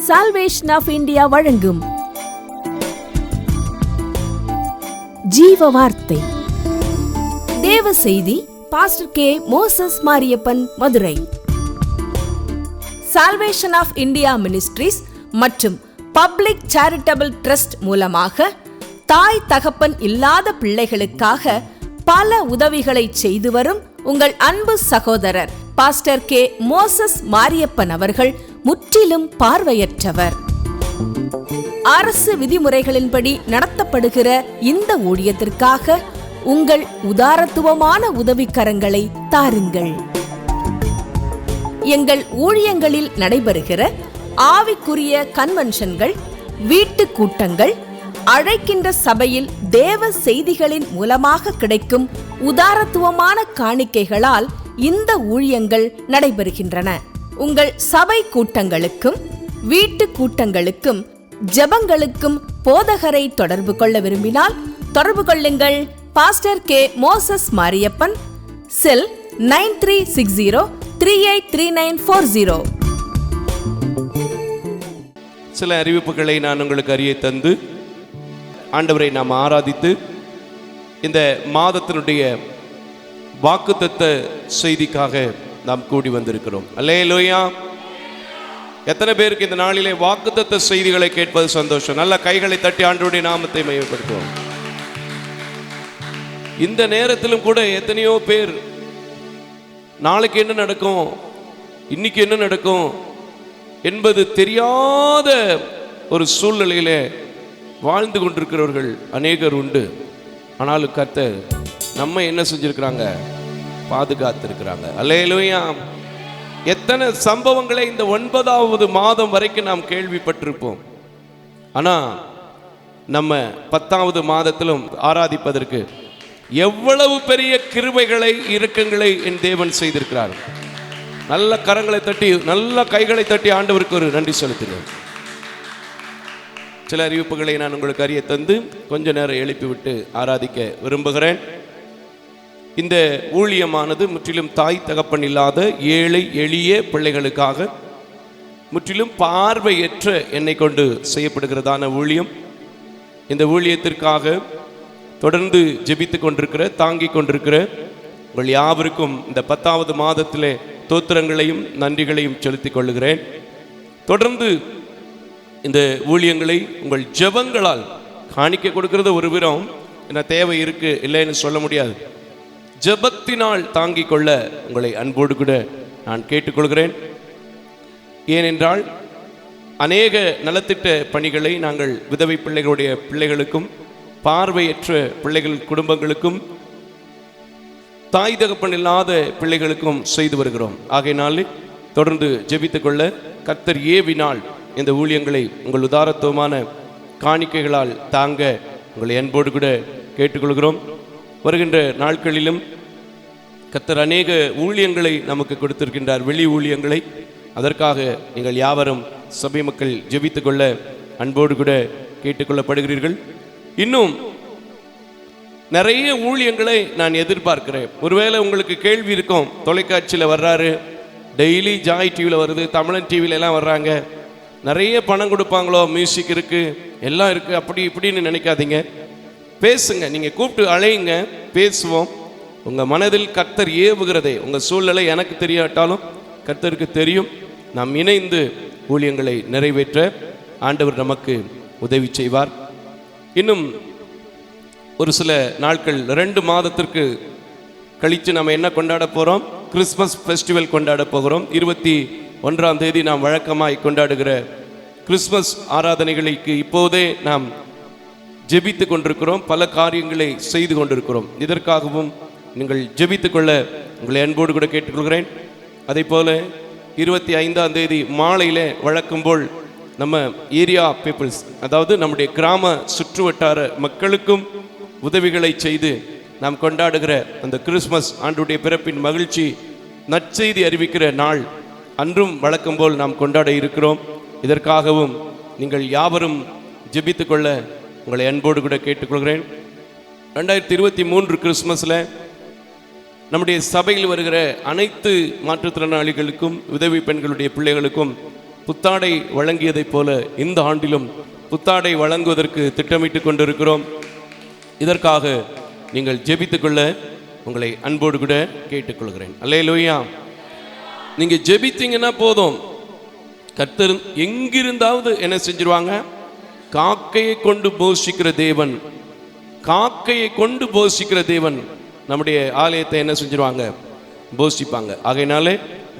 Salvation of India வழங்கும் ஜீவ வார்த்தை தேவ செய்தி. Pastor K. Moses Mariappan, Madurai. Salvation of India ministries மற்றும் பப்ளிக் சேரிட்டபிள் ட்ரஸ்ட் மூலமாக தாய் தகப்பன் இல்லாத பிள்ளைகளுக்காக பல உதவிகளை செய்து வரும் உங்கள் அன்பு சகோதரர் பாஸ்டர் கே. மோசஸ் மாரியப்பன் அவர்கள் முற்றிலும் பார்வையற்றவர். அரசு விதிமுறைகளின்படி நடத்தப்படுகிற இந்த ஊழியத்திற்காக உங்கள் உதாரத்துவமான உதவிக்கரங்களை தாருங்கள். எங்கள் ஊழியங்களில் நடைபெறுகிற ஆவிக்குரிய கன்வென்ஷன்கள், வீட்டு கூட்டங்கள், அழைக்கின்ற சபையில் தேவ செய்திகளின் மூலமாக கிடைக்கும் உதாரத்துவமான காணிக்கைகளால் இந்த ஊழியங்கள் நடைபெறுகின்றன. உங்கள் சபை கூட்டங்களுக்கும் வீட்டு கூட்டங்களுக்கும் ஜெபங்களுக்கும் போதகரை தொடர்பு கொள்ள விரும்பினால் தொடர்பு கொள்ளுங்கள். Pastor K. மோசஸ் மாரியப்பன், செல் 9360383940. சில அறிவிப்புகளை நான் உங்களுக்கு அறிய தந்து ஆண்டவரை நாம் ஆராதித்து இந்த மாதத்தினுடைய வாக்குத்தத்த செய்திக்காக நாம் கூடி வந்திருக்கிறோம். அல்லேலூயா. எத்தனை பேருக்கு இந்த நாளிலே வாக்குத்தத்த செய்திகளை கேட்பது சந்தோஷம்? நல்ல கைகளை தட்டி ஆண்டவருடைய நாமத்தை மையப்படுத்துவோம். இந்த நேரத்திலும் கூட எத்தனையோ பேர் நாளைக்கு என்ன நடக்கும், இன்னைக்கு என்ன நடக்கும் என்பது தெரியாத ஒரு சூழ்நிலையிலே வாழ்ந்து கொண்டிருக்கிறவர்கள் அநேகர் உண்டு. ஆனாலும் கர்த்தர் நம்ம என்ன செஞ்சிருக்கிறாங்க? பாதுகாத்திருக்கிறாங்க. அல்லேலூயா. எத்தனை சம்பவங்களை இந்த 9வது மாதம் வரைக்கும் நாம் கேள்விப்பட்டிருப்போம். ஆனா நம்ம 10வது மாதத்திலும் ஆராதிப்பதற்கு எவ்வளவு பெரிய கிருபைகளை, இரக்கங்களை என் தேவன் செய்திருக்கிறார். நல்ல கரங்களை தட்டி, நல்ல கைகளை தட்டி ஆண்டவருக்கு ஒரு நன்றி செலுத்துகிறேன். சில அறிவிப்புகளை நான் உங்களுக்கு அறிய தந்து கொஞ்ச நேரம் எழுப்பிவிட்டு ஆராதிக்க விரும்புகிறேன். இந்த ஊழியமானது முற்றிலும் தாய் தகப்பன் இல்லாத ஏழை எளிய பிள்ளைகளுக்காக, முற்றிலும் பார்வையற்ற என்னை கொண்டு செய்யப்படுகிறதான ஊழியம். இந்த ஊழியத்திற்காக தொடர்ந்து ஜெபித்து கொண்டிருக்கிற, தாங்கிக் கொண்டிருக்கிற உங்கள் யாவருக்கும் இந்த 10வது மாதத்திலே தோத்திரங்களையும் நன்றிகளையும் செலுத்திக் கொள்ளுகிறேன். தொடர்ந்து இந்த ஊழியங்களை உங்கள் ஜெபங்களால் காணிக்க கொடுக்கிறது ஒரு விதம், என்ன தேவை இருக்கு இல்லைன்னு சொல்ல முடியாது. ஜெபத்தினால் தாங்கிக் கொள்ள உங்களை அன்போடு கூட நான் கேட்டுக்கொள்கிறேன். ஏனென்றால் அநேக நலத்திட்ட பணிகளை நாங்கள் விதவை பிள்ளைகளுடைய பிள்ளைகளுக்கும், பார்வையற்ற பிள்ளைகள் குடும்பங்களுக்கும், தாய் தகப்பன் இல்லாத பிள்ளைகளுக்கும் செய்து வருகிறோம். ஆகையினாலே தொடர்ந்து ஜெபித்துக் கொள்ள கர்த்தர் ஏவினால் இந்த ஊழியங்களை உங்கள் உதாரத்துவமான காணிக்கைகளால் தாங்க உங்களை அன்போடு கூட கேட்டுக்கொள்கிறோம். வருகின்ற நாட்களிலும் கர்த்தர் அநேக ஊழியங்களை நமக்கு கொடுத்திருக்கின்றார், வெளி ஊழியங்களை. அதற்காக நீங்கள் யாவரும் சபை மக்கள் ஜெபித்துக் கொள்ள அன்போடு கூட கேட்டுக்கொள்ளப்படுகிறீர்கள். இன்னும் நிறைய ஊழியங்களை நான் எதிர்பார்க்கிறேன். ஒருவேளை உங்களுக்கு கேள்வி இருக்கும், தொலைக்காட்சியில் வர்றாரு, டெய்லி ஜாய் டிவியில் வருது, தமிழன் டிவியில எல்லாம் வர்றாங்க, நிறைய பணம் கொடுப்பாங்களோ, மியூசிக் இருக்கு, எல்லாம் இருக்கு, அப்படி இப்படின்னு நினைக்காதீங்க. பேசுங்க, நீங்க கூப்பிட்டு அழையுங்க, பேசுவோம். உங்க மனதில் கர்த்தர் ஏவுகிறதே, உங்க சூழ்நிலை எனக்கு தெரியாட்டாலும் கர்த்தருக்கு தெரியும். நாம் இணைந்து ஊழியங்களை நிறைவேற்ற ஆண்டவர் நமக்கு உதவி செய்வார். இன்னும் ஒரு சில நாட்கள், 2 மாதத்திற்கு கழித்து நம்ம என்ன கொண்டாட போகிறோம்? கிறிஸ்மஸ் ஃபெஸ்டிவல் கொண்டாட போகிறோம். 21ஆம் தேதி நாம் வழக்கமாய் கொண்டாடுகிற கிறிஸ்மஸ் ஆராதனைகளுக்கு இப்போதே நாம் ஜெபித்து கொண்டிருக்கிறோம், பல காரியங்களை செய்து கொண்டிருக்கிறோம். இதற்காகவும் நீங்கள் ஜெபித்து கொள்ள உங்களை அன்போடு கூட கேட்டுக்கொள்கிறேன். அதே போல் 25ஆம் தேதி மாலையில் வழக்கம்போல் நம்ம ஏரியா பீப்புள்ஸ், அதாவது நம்முடைய கிராம சுற்று வட்டார மக்களுக்கும் உதவிகளை செய்து நாம் கொண்டாடுகிற அந்த கிறிஸ்மஸ் ஆண்டுடைய பிறப்பின் மகிழ்ச்சி நற்செய்தி அறிவிக்கிற நாள் அன்றும் வழக்கம் போல் நாம் கொண்டாட இருக்கிறோம். இதற்காகவும் நீங்கள் யாவரும் ஜெபித்து கொள்ள உங்களை அன்போடு கூட கேட்டுக்கொள்கிறேன். 2023 கிறிஸ்மஸில் நம்முடைய சபையில் வருகிற அனைத்து மாற்றுத்திறனாளிகளுக்கும், உதவி பெண்களுடைய பிள்ளைகளுக்கும் புத்தாடை வழங்கியதைப் போல இந்த ஆண்டிலும் புத்தாடை வழங்குவதற்கு திட்டமிட்டு கொண்டிருக்கிறோம். இதற்காக நீங்கள் ஜெபித்துக்கொள்ள உங்களை அன்போடு கூட கேட்டுக்கொள்கிறேன். அல்லேலூயா. நீங்கள் ஜெபித்தீங்கன்னா போதும், கர்த்தர் எங்கிருந்தாவது என்ன செஞ்சிருவாங்க? காக்கையை கொண்டு போஷிக்கிற தேவன், காக்கையை கொண்டு போஷிக்கிற தேவன் நம்முடைய ஆலயத்தை என்ன செஞ்சிருவாங்க? போஷிப்பாங்க. ஆகையினாலே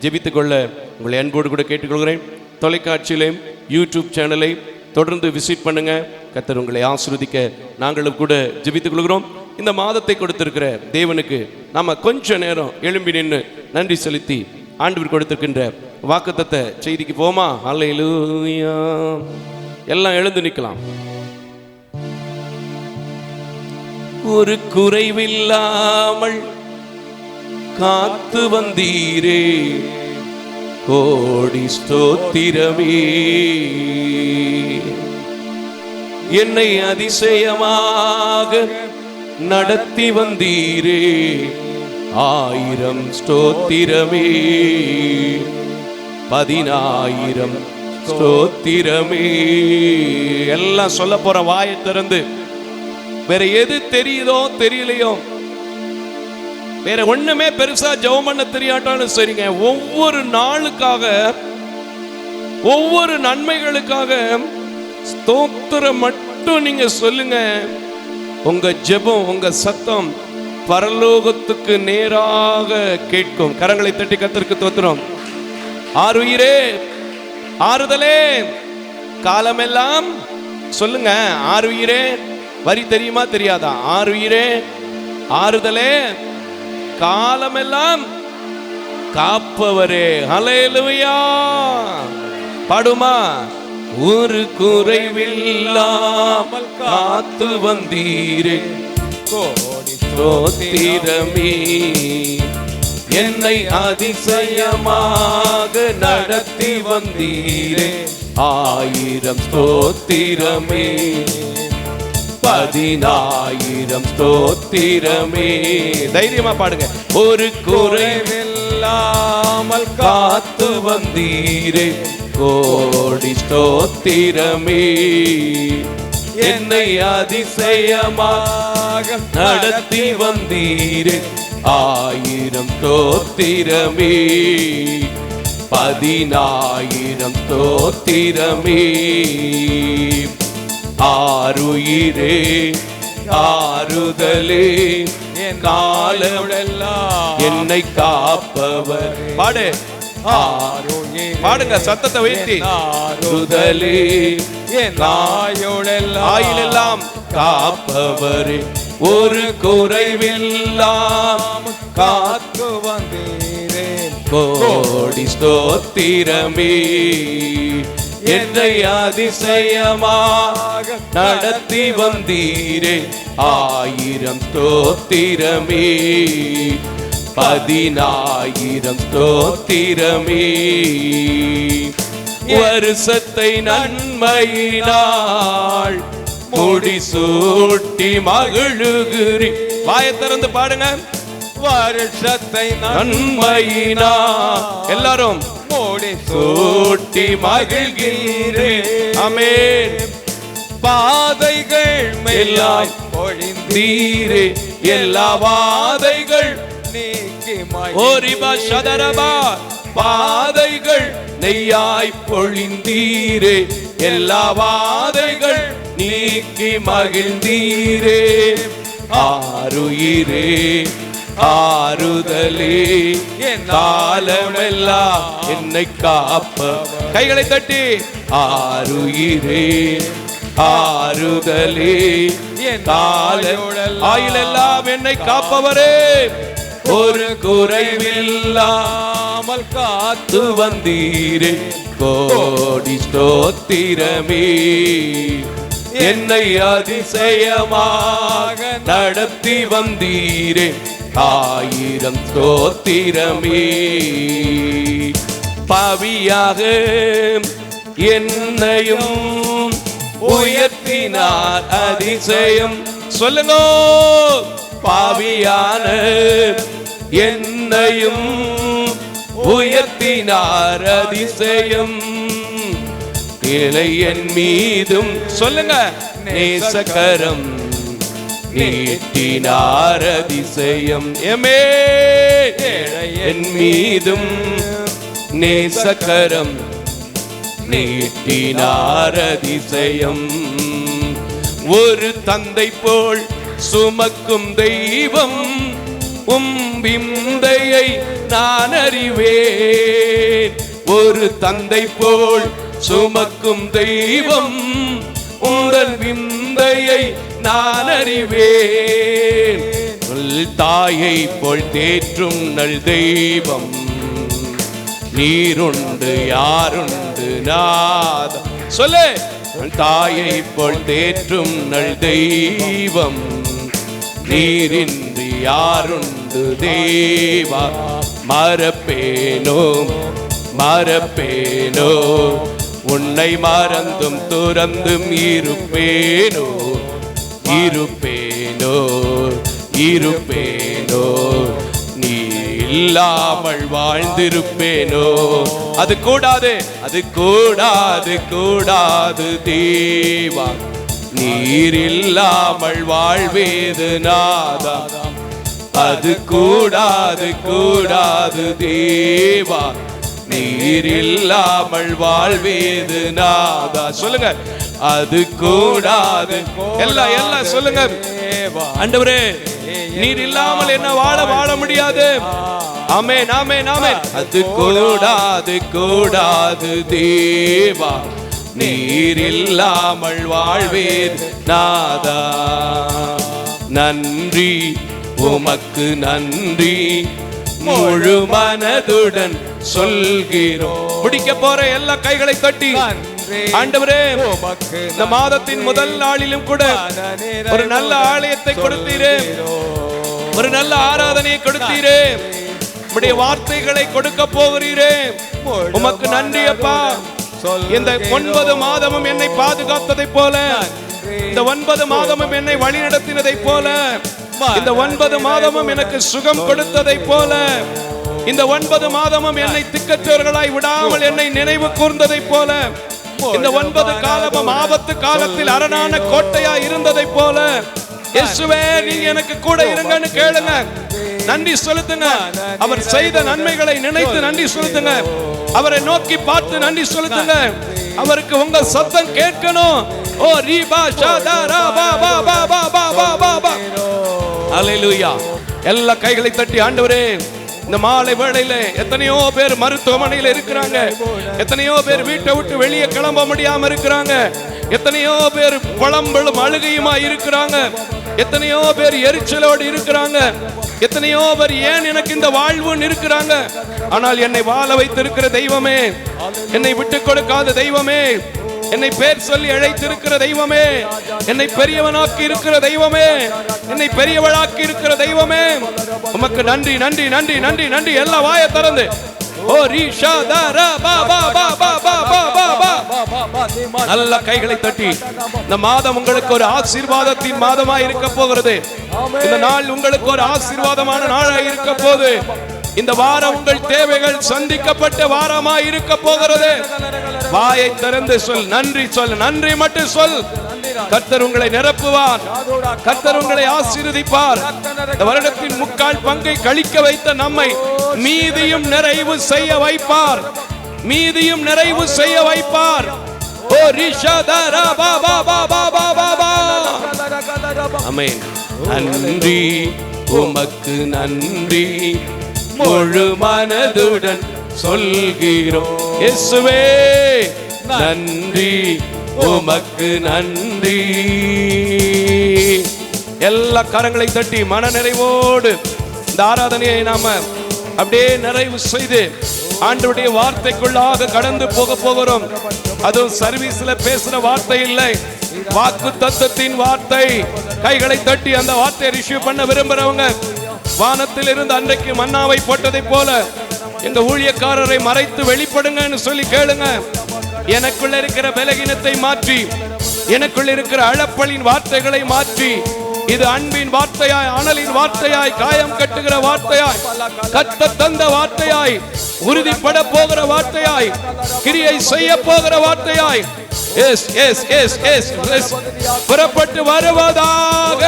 ஜெபித்துக்கொள்ள உங்களை அன்போடு கூட கேட்டுக்கொள்கிறேன். தொலைக்காட்சியிலையும் யூடியூப் சேனலை தொடர்ந்து விசிட் பண்ணுங்க. கர்த்தர் உங்களை ஆசீர்வதிக்க நாங்களும் கூட ஜெபித்துக் கொள்கிறோம். இந்த மாதத்தை கொடுத்திருக்கிற தேவனுக்கு நாம கொஞ்ச நேரம் எழும்பி நின்று நன்றி செலுத்தி ஆண்டவர் கொடுத்திருக்கின்ற வாக்குத்தத்த செய்திக்கு போமா? அல்லேலூயா. எல்லாம் எழுந்து நிற்கலாம். ஒரு குறைவில்லாமல் காத்து வந்தீரே, கோடி ஸ்தோத்திரமே. என்னை அதிசயமாக நடத்தி வந்தீரே, 1000 ஸ்தோத்திரமே. 10,000 ஸ்தோத்திரமே. எல்லாம் சொல்ல போற, வாயை திறந்து. வேற எது தெரியுதோ தெரியலையோ, வேற ஒண்ணுமே பெருசா ஜெபம் பண்ண தெரியாட்டாலும் சரிங்க, ஒவ்வொரு நாளுக்காக, ஒவ்வொரு நன்மைகளுக்காக ஸ்தோத்திரம் மட்டும் நீங்க சொல்லுங்க. உங்க ஜெபம், உங்க சத்தம் பரலோகத்துக்கு நேராக கேட்கும். கரங்களை தட்டி கர்த்தருக்கு ஸ்தோத்திரம். ஆருயிரே, ஆறுதலே, காலமெல்லாம் சொல்லுங்க. ஆருயிரே, வரி தெரியுமா தெரியாதா? ஆருயிரே, ஆறுதலே, காலமெல்லாம் காப்பவரே. ஹல்லேலூயா. பாடுமா? ஒரு குறைவில்லாமல் காத்து வந்தீரே, கோடி ஸ்தோத்திரமே. என்னை அதிசயமாக நடத்தி வந்தீரே, 1000 ஸ்தோத்திரமே. 10,000 ஸ்தோத்திரமே. தைரியமா பாடுங்க. ஒரு குறைவில்லாமல் காத்து வந்தீரே, கோடி ஸ்தோத்திரமே. என்னை அதிசயமாக நடத்தி வந்தீரே, 1000 ஸ்தோத்திரமே. 10,000 ஸ்தோத்திரமே. ஆருயிரே, ஆறுதலே, என் காலமெல்லாம் என்னை காப்பவர். பாடு, பாடுங்க சத்தத்தை உயர்த்தி. ஆறுதலே, என் ஆயுளெல்லாம் காப்பவரே, ஒரு குறைவில்லாம் காத்து வந்தீரே, கோடி ஸ்தோத்திரமே. என்னை அதிசயமாக நடத்தி வந்தீரே, 1000 ஸ்தோத்திரமே. 10,000 ஸ்தோத்திரமே. வருஷத்தை நன்மையினால் முடிசூட்டி மகிழுகிறீ. வாயை திறந்து பாடுங்க. வருஷத்தை நன்மையினால் எல்லாரும் முடிசூட்டி மகிழ்கிறீரே. ஆமென். பாதைகள் மேலாய் பொழிந்தீரே, எல்லா வாதைகள் நீக்கி ஓரிபா சதரபா. பாதைகள் நெய்யாய் பொழிந்தீரே, எல்லா வாதைகள் நீக்கி மகிழ்ந்தீரே. ஆருயிரே, ஆறுதலே, என் காலமெல்லாம் என்னை காப்ப. கைகளை தட்டி. ஆருயிரே, ஆறுதலே, என் ஆயுளெல்லாம் என்னை காப்பவரே, ஒரு குறைவில்லாமல் காத்து வந்தீரே, கோடி ஸ்தோத்திரமே. என்னை அதிசயமாக நடத்தி வந்தீரே, 1000 ஸ்தோத்திரமே. பாவியாக என்னையும் உயர்த்தினார், அதிசயம். சொல்லுங்க. பாவியான என்னையும் உயர்த்தினார், அதிசயம். ஏழை என் மீதும் சொல்லுங்க நேசக்கரம் நீட்டினார் அதிசயம். எமே ஏழை என் மீதும் நேசக்கரம் நீட்டினார் அதிசயம். ஒரு தந்தை போல் சுமக்கும் தெய்வம் விந்தையை நான் அறிவேன். ஒரு தந்தை போல் சுமக்கும் தெய்வம் உங்கள் விந்தையை நான் அறிவேன். தாயை போல் தேற்றும் நல் தெய்வம் நீருண்டு யாருண்டு நாதா. சொல்லு. தாயை போல் தேற்றும் நல் தெய்வம் நீரின்றி யாருண்டு தேவா. மறப்பேனோ மறப்பேனோ உன்னை மறந்தும் துறந்தும் இருப்பேனோ இருப்பேனோ இருப்பேனோ நீ இல்லாமல் வாழ்ந்திருப்பேனோ. அது கூடாது அது கூடாது கூடாது தேவா. நீர் இல்லாமல் வாழ்வேது நாதா. அது கூடாது கூடாது தேவா. நீர் இல்லாமல் வாழ்வேது நாதா. சொல்லுங்க. அது கூடாது. எல்லாம் எல்லாம் சொல்லுங்க. ஆண்டவரே நீர் இல்லாமல் என்ன வாழ முடியாது. ஆமென் ஆமென் ஆமென். அது கூடாது கூடாது தேவா. நீர் இல்லாமல் வாழ்வேது நாதா. நன்றி உமக்கு நன்றி முழு மனதுடன் சொல்கிறோம். பிடிக்க போற எல்லா கைகளை தட்டி ஆண்டவரே இந்த மாதத்தின் முதல் நாளிலும் கூட ஒரு நல்ல ஆலயத்தை கொடுத்தீரே, ஒரு நல்ல ஆராதனையை கொடுத்தீரே, உம்முடைய வார்த்தைகளை கொடுக்க போகிறீரே. உமக்கு நன்றி அப்பா. இந்த 9 மாதமும் என்னை பாதுகாத்ததை போல, இந்த 9 மாதமும் என்னை வழிநடத்தினதை போல, இந்த 9 மாதமும் எனக்கு சுகம் கொடுத்ததை போல, இந்த 9 மாதமும் என்னை திக்கற்றவர்களாய் விடாமல் என்னை நினைவு கூர்ந்ததை போல, இந்த 9 காலமும் ஆபத்து காலத்தில் அரணான கோட்டையா இருந்ததை போல, இயேசுவே நீங்க எனக்கு கூட இருங்கன்னு கேளுங்க. நன்றி செலுத்துங்க. அவர் செய்த நன்மைகளை நினைத்து நன்றி செலுத்துங்க. அவரை நோக்கி பார்த்து நன்றி செலுத்துங்க. அவருக்கு உங்க சத்தம் கேட்கணும். ஓ ரீபா ஷாதா ரா பா பா பா பா பா பா பா. ஹல்லேலூயா. எல்லா கைகளை தட்டி ஆண்டவரே இந்த மாலை வேளையில எத்தனையோ பேர் மருத்துவமனையில் இருக்கிறாங்க, எத்தனையோ பேர் வீட்டை விட்டு வெளியே கிளம்ப முடியாம இருக்கிறாங்க, எத்தனையோ பேர் புலம்பலும் அழுகையுமா இருக்கிறாங்க, எத்தனையோ பேர் எரிச்சலோடு இருக்கிறாங்க, எத்தனையோ பேர் ஏன் எனக்கு இந்த வாழ்வுன்னு இருக்கிறாங்க. ஆனால் என்னை வாழ வைத்திருக்கிற தெய்வமே, என்னை விட்டு கொடுக்காத தெய்வமே, என்னை பேர் சொல்லி அழைத்திருக்கிற தெய்வமே, என்னை பெரியவனாக்கி இருக்கிற தெய்வமே, என்னை பெரியவளாக்கி இருக்கிற தெய்வமே, உமக்கு நன்றி நன்றி நன்றி நன்றி நன்றி. எல்லா வாய திறந்து ஓ ரீஷா தா ரா பா பா பா பா பா பா பா பா. நல்ல கைகளை தட்டி இந்த மாதம் உங்களுக்கு ஒரு ஆசீர்வாதத்தின் மாதமாய் இருக்க போகிறது. இந்த நாள் உங்களுக்கு ஒரு ஆசீர்வாதமான நாளாய் இருக்க போகுது. இந்த வாரம் உங்கள் தேவைகள் சந்திக்கப்பட்ட வாரமாய் இருக்க போகிறது. வாயை திறந்து சொல், நன்றி சொல், நன்றி மட்டும் சொல். கர்த்தர் உங்களை நிரப்புவார், கர்த்தர் உங்களை ஆசீர்வதிப்பார். இந்த வருடத்தின் 3/4 பங்கை கழிக்க வைத்த நம்மை மீதியும் நிறைவு செய்ய வைப்பார், மீதியும் நிறைவு செய்ய வைப்பார். ஓ ரிஷதா ரா பா பா பா பா பா பா. ஆமென். நன்றி உமக்கு நன்றி முழு மனதுடன் சொல்கிறோம். இயேசுவே நன்றி உமக்கு நன்றி. எல்லா கரங்களை தட்டி மன நிறைவோடு இந்த ஆராதனையை நாம அப்படியே நிறைவு செய்து ஆண்டவருடைய வார்த்தைக்குள்ளாக கடந்து போக போகிறோம். அதுவும் சர்வீஸ்ல பேசுற வார்த்தை இல்லை, வாக்கு தத்தத்தின் வார்த்தை. கைகளை தட்டி அந்த வார்த்தையை ரிசீவ் பண்ண விரும்புறவங்க வானத்தில் இருந்து அன்றைக்கு மன்னாவை போட்டதை போல எங்க ஊழியக்காரரை மறைத்து வெளிப்படுங்கன்னு சொல்லி கேளுங்க. எனக்குள்ள இருக்கிற பலகீனத்தை மாற்றி, எனக்குள்ள இருக்கிற அழப்பலின் வார்த்தைகளை மாற்றி, இது அன்பின் வார்த்தையாய், அனலின் வார்த்தையாய், காயம் கட்டுகிற வார்த்தையாய், கத்த தந்த வார்த்தையாய், உறுதிப்பட போகிற வார்த்தையாய், கிரியை செய்ய போகிற வார்த்தையாய் புறப்பட்டு வருவதாக.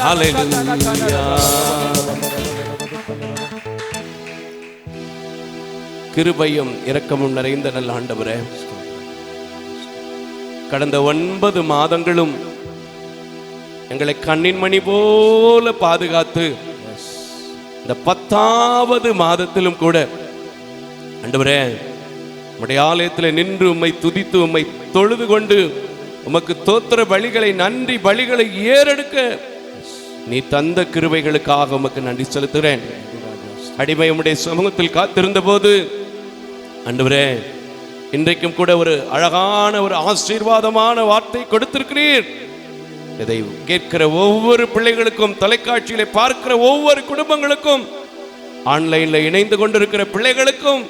ஹல்லேலூயா. கிருபையும் இரக்கமும் நிறைந்த நல்ல ஆண்டவரே, கடந்த 9 மாதங்களும் எங்களை கண்ணின் மணி போல பாதுகாத்து இந்த 10வது மாதத்திலும் கூட ஆண்டவரே உம்முடைய ஆலயத்தில் நின்று உம்மை துதித்து உம்மை தொழுது கொண்டு உமக்கு தோத்திர பலிகளை, நன்றி பலிகளை ஏறெடுக்க நீ தந்த கிருபைகளுக்காக உமக்கு நன்றி செலுத்துகிறேன். அடிமை உம்முடைய சமூகத்தில் காத்திருந்த போது ஆண்டவரே இன்றைக்கும் கூட ஒரு அழகான ஒரு ஆசீர்வாதமான வார்த்தை கொடுத்திருக்கிறீர். இதை கேட்கிற ஒவ்வொரு பிள்ளைகளுக்கும், தொலைக்காட்சியில பார்க்கிற ஒவ்வொரு குடும்பங்களுக்கும், ஆன்லைன்ல இணைந்து கொண்டிருக்கிற பிள்ளைகளுக்கும்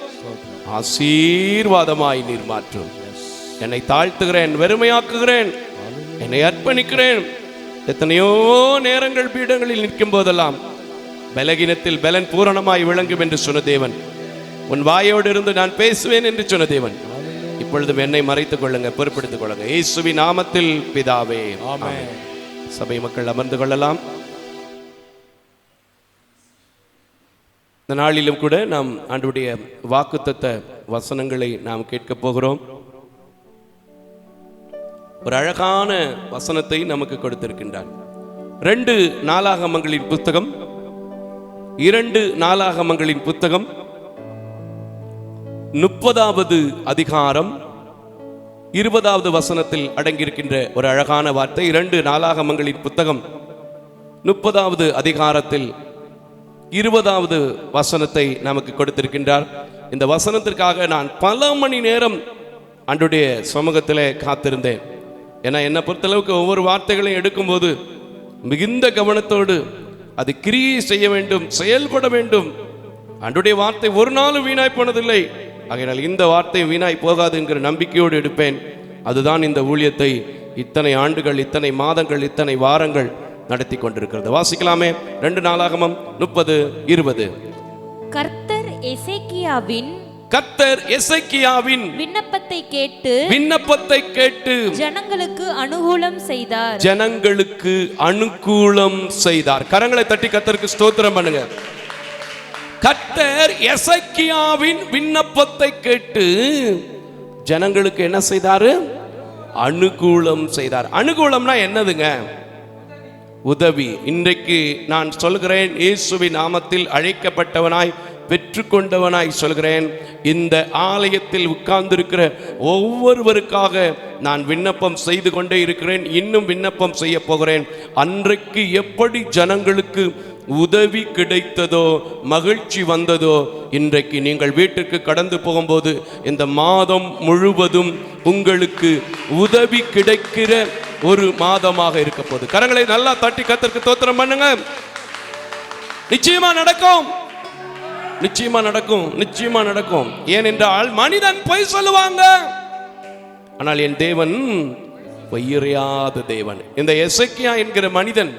ஆசீர்வாதமாய் நீர் மாற்றும். என்னை தாழ்த்துகிறேன், வெறுமையாக்குகிறேன், என்னை அர்ப்பணிக்கிறேன். எத்தனையோ நேரங்கள் பீடங்களில் நிற்கும் போதெல்லாம் பலகீனத்தில் பலன் பூரணமாய் விளங்கும் என்று சொன்ன தேவன், உன் வாயோடு இருந்து நான் பேசுவேன் என்று சொன்ன தேவன், இப்பொழுதும் என்னை மறைத்துக் கொள்ளுங்க, பொறுப்படுத்திக் கொள்ளுங்க. இயேசுவின் நாமத்தில் பிதாவே, ஆமென். சபை மக்கள் அமர்ந்து கொள்ளலாம். இந்த நாளிலும் கூட நாம் ஆண்டவருடைய வாக்குத்தத்த வசனங்களை நாம் கேட்க போகிறோம். ஒரு அழகான வசனத்தை நமக்கு கொடுத்திருக்கின்றார். 2 நாளாகமங்களின் புத்தகம் 30வது அதிகாரம் 20வது வசனத்தில் அடங்கியிருக்கின்ற ஒரு அழகான வார்த்தை. 2 நாளாகமங்களின் புத்தகம் 30வது அதிகாரத்தில் 20வது வசனத்தை நமக்கு கொடுத்திருக்கின்றார். இந்த வசனத்திற்காக நான் பல மணி நேரம் ஆண்டவருடைய சமூகத்தில் காத்திருந்தேன். ஏன்னா என்னை பொறுத்தளவுக்கு ஒவ்வொரு வார்த்தைகளையும் எடுக்கும்போது மிகுந்த கவனத்தோடு அது கிரியை செய்ய வேண்டும், செயல்பட வேண்டும். ஆண்டவருடைய வார்த்தை ஒரு நாளும் வீணாய் போனதில்லை. ஆகையால் இந்த வார்த்தை வீணாய் போகாது என்கிற நம்பிக்கையோடு எடுப்பேன். அதுதான் இந்த ஊழியத்தை இத்தனை ஆண்டுகள், இத்தனை மாதங்கள், இத்தனை வாரங்கள் நடத்தி கொண்டிருக்கிறது. வாசிக்கலாமே. 2 நாளாகமம் 30:20. கர்த்தர் எசேக்கியாவின் விண்ணப்பத்தை கேட்டு ஜனங்களுக்கு அனுகூலம் செய்தார். கரங்களை தட்டி கர்த்தருக்கு ஸ்தோத்திரம் பண்ணுங்க. கர்த்தர் எசேக்கியாவின் விண்ணப்பத்தை கேட்டு ஜனங்களுக்கு என்ன செய்தாரு? அனுகூலம் செய்தார். அனுகூலம்னா என்னதுங்க? உதவி. இன்றைக்கு நான் சொல்கிறேன், இயேசுவின் நாமத்தில் அழைக்கப்பட்டவனாய், பெற்றுக்கொண்டவனாய் சொல்கிறேன், இந்த ஆலயத்தில் உட்கார்ந்திருக்கிற ஒவ்வொருவருக்காக நான் விண்ணப்பம் செய்து கொண்டே இருக்கிறேன். இன்னும் விண்ணப்பம் செய்ய போகிறேன். அன்றைக்கு எப்படி ஜனங்களுக்கு உதவி கிடைத்ததோ, மகிழ்ச்சி வந்ததோ, இன்றைக்கு நீங்கள் வீட்டுக்கு கடந்து போகும்போது இந்த மாதம் முழுவதும் உங்களுக்கு உதவி கிடைக்கிற ஒரு மாதமாக இருக்க போகுது. கரங்களை நல்லா தட்டி கர்த்தருக்கு ஸ்தோத்திரம் பண்ணுங்க. நிச்சயமா நடக்கும், நிச்சயமா நடக்கும், நிச்சயமா நடக்கும். ஏனென்றால் மனிதன் பொய் சொல்லுவாங்க, ஆனால் என் தேவன் பொய்யறியாத தேவன். இந்த எசேக்கியா என்கிற மனிதன்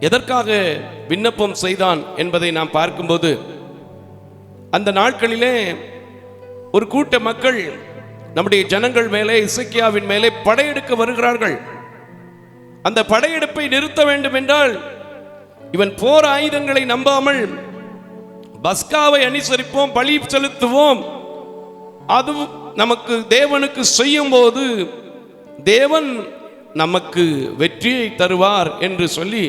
எதற்காக விண்ணப்பம் செய்தான் என்பதை நாம் பார்க்கும்போது, அந்த நாட்களிலே ஒரு கூட்ட மக்கள் நம்முடைய ஜனங்கள் மேலே, எசேக்கியாவின் மேலே படையெடுக்க வருகிறார்கள். அந்த படையெடுப்பை நிறுத்த வேண்டும் என்றால் இவன் போர் ஆயுதங்களை நம்பாமல் பஸ்காவை அனுசரிப்போம், பலி செலுத்துவோம், அது நமக்கு தேவனுக்கு செய்யும் போது தேவன் நமக்கு வெற்றியை தருவார் என்று சொல்லி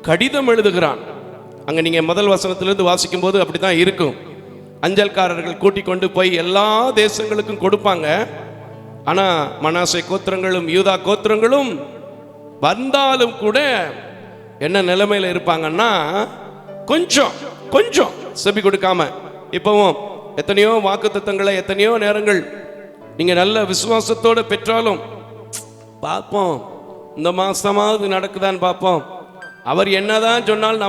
கடிதம் எழுதுகிறான். அங்க நீங்க முதல் வசனத்திலிருந்து வாசிக்கும் போது அப்படித்தான் இருக்கும். அஞ்சல்காரர்கள் கூட்டிக் கொண்டு போய் எல்லா தேசங்களுக்கும் கொடுப்பாங்க. ஆனா மனாசே கோத்திரங்களும் யூதா கோத்திரங்களும் வந்தாலும் கூட என்ன நிலைமையில இருப்பாங்கன்னா, கொஞ்சம் கொஞ்சம் செவி கொடுக்காம. இப்பவும் எத்தனையோ வாக்குத்தத்தங்களை, எத்தனையோ நேரங்கள் நீங்க நல்ல விசுவாசத்தோடு பெற்றாலும் பார்ப்போம், இந்த மாசமாவது நடக்குதான்னு பார்ப்போம். அவர் என்னதான் சொன்னால்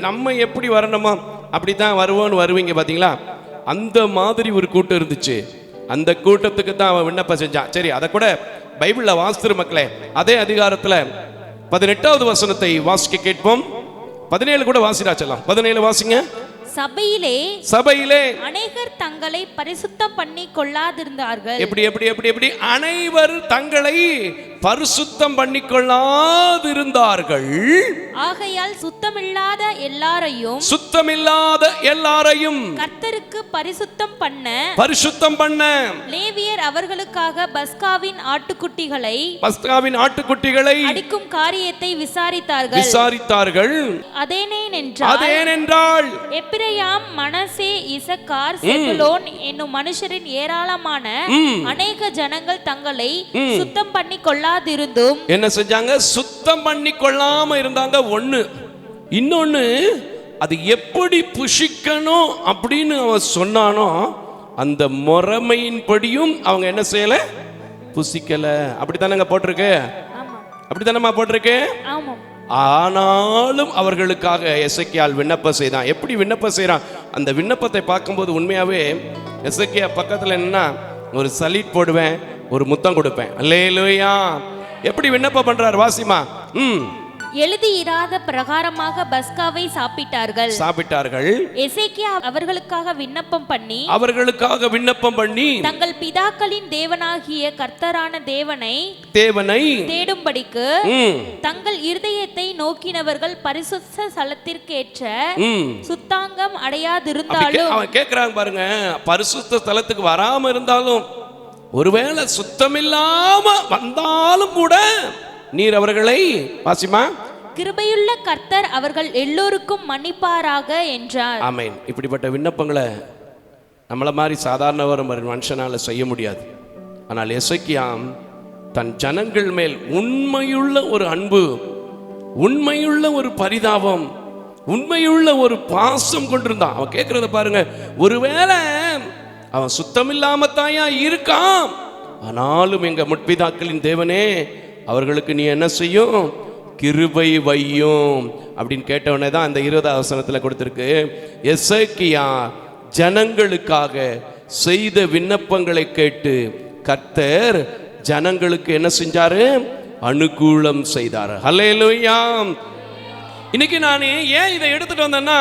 நம்ம எப்படி வரணுமோ அப்படித்தான் வருவோன்னு வருவீங்க பார்த்தீங்களா? அந்த மாதிரி ஒரு கூட்டம் இருந்துச்சு. அந்த கூட்டத்துக்கு தான் அவன் விண்ணப்பம் செஞ்சான். சரி, அதை கூட பைபிள்ல வாசித்து மக்களே, அதே அதிகாரத்துல 18வது வசனத்தை வாசிக்க கேட்போம். 17 கூட வாசிராச்சலாம். 17 வாசிங்க. சபையிலே அநேகர் தங்களை பரிசுத்தம் பண்ணி கொள்ளாதிருந்தார்கள். எப்படி அனைவர் தங்களை பரிசுத்தம் பண்ணி கொள்ளாதிருந்தார்கள். ஆகையால் சுத்தமில்லாத எல்லாரையும் கர்த்தருக்கு பரிசுத்தம் பண்ண லேவியர் அவர்களுக்காக பஸ்காவின் ஆட்டுக்குட்டிகளை அடிக்கும் காரியத்தை விசாரித்தார்கள். அதேனென்றால் எப்பிரயாம், மனசே, இசக்கார், செபுலோன் என்னும் மனுஷரின் ஏராளமான அநேக ஜனங்கள் தங்களை சுத்தம் பண்ணி கொள்ளாதிருந்தும் என்ன செஞ்சாங்க? சுத்தம் பண்ணி கொள்ளாம இருந்தாங்க. ஒண்ணு. இன்னொன்னு, அது எப்படி புஷிக்கணும் அப்படின்னு அவன் சொன்னானோ அந்த முறைமையின்படியும் அவங்க என்ன செய்யல? புசிக்கல. அப்படித்தானங்க போட்டிருக்கு? அப்படித்தானமா போட்டிருக்கு? ஆனாலும் அவர்களுக்காக எசேக்கியால் விண்ணப்பம் செய்தான். எப்படி விண்ணப்பம் செய்யறான்? அந்த விண்ணப்பத்தை பார்க்கும்போது உண்மையாவே எசேக்கியா பக்கத்துல என்னன்னா, ஒரு சலீட் போடுவேன், ஒரு முத்தம் கொடுப்பேன். அல்லேலூயா. எப்படி விண்ணப்பம் பண்றார் வாசிமா? எழுதியிராத பிரகாரமாக பஸ்காவை சாப்பிட்டார்கள். எசேக்கியா அவர்களுக்காக விண்ணப்பம் பண்ணி தங்கள் பிதாக்களின் தேவனாகிய கர்த்தரான தேவனை தேடும்படிக்கு தங்கள் இருதயத்தை நோக்கினவர்கள் பரிசுத்த ஸ்தலத்திற்கேற்ற சுத்தாங்கம் அடையாதிருந்தாலும், அவன் கேட்கிறாங்க பாருங்க, பரிசுத்த ஸ்தலத்துக்கு வராம இருந்தாலும், ஒருவேளை சுத்தமில்லாம வந்தாலும் கூட நீர் அவர்களை வாசிமா கிருபையுள்ள கர்த்தர் அவர்கள் எல்லோருக்கும் மன்னிப்பாராக என்றார். ஆமென். இப்படிப்பட்ட விண்ணப்பங்களை நம்மள மாதிரி சாதாரண ஒரு மனுஷனால செய்ய முடியாது. ஆனால் எசேக்கியா தன் ஜனங்கள் மேல் உண்மையுள்ள ஒரு அன்பு, உண்மையுள்ள ஒரு பரிதாபம், உண்மையுள்ள ஒரு பாசம் கொண்டிருந்தான். அவன் கேட்கறத பாருங்க, ஒருவேளை அவன் சுத்தமில்லாமத்தாயா இருக்கான், ஆனாலும் எங்க முற்பிதாக்களின் தேவனே அவர்களுக்கு நீ என்ன செய்யும்? கிருபை வையும் அப்படின்னு கேட்டவனே தான் அந்த 20வது வசனத்துல கொடுத்திருக்கு. எசேக்கியா ஜனங்களுக்காக செய்த விண்ணப்பங்களை கேட்டு கர்த்தர் ஜனங்களுக்கு என்ன செஞ்சாரு? அனுகூலம் செய்தார். ஹல்லேலூயா. இன்னைக்கு நான் ஏன் இதை எடுத்துட்டு வந்தேன்னா,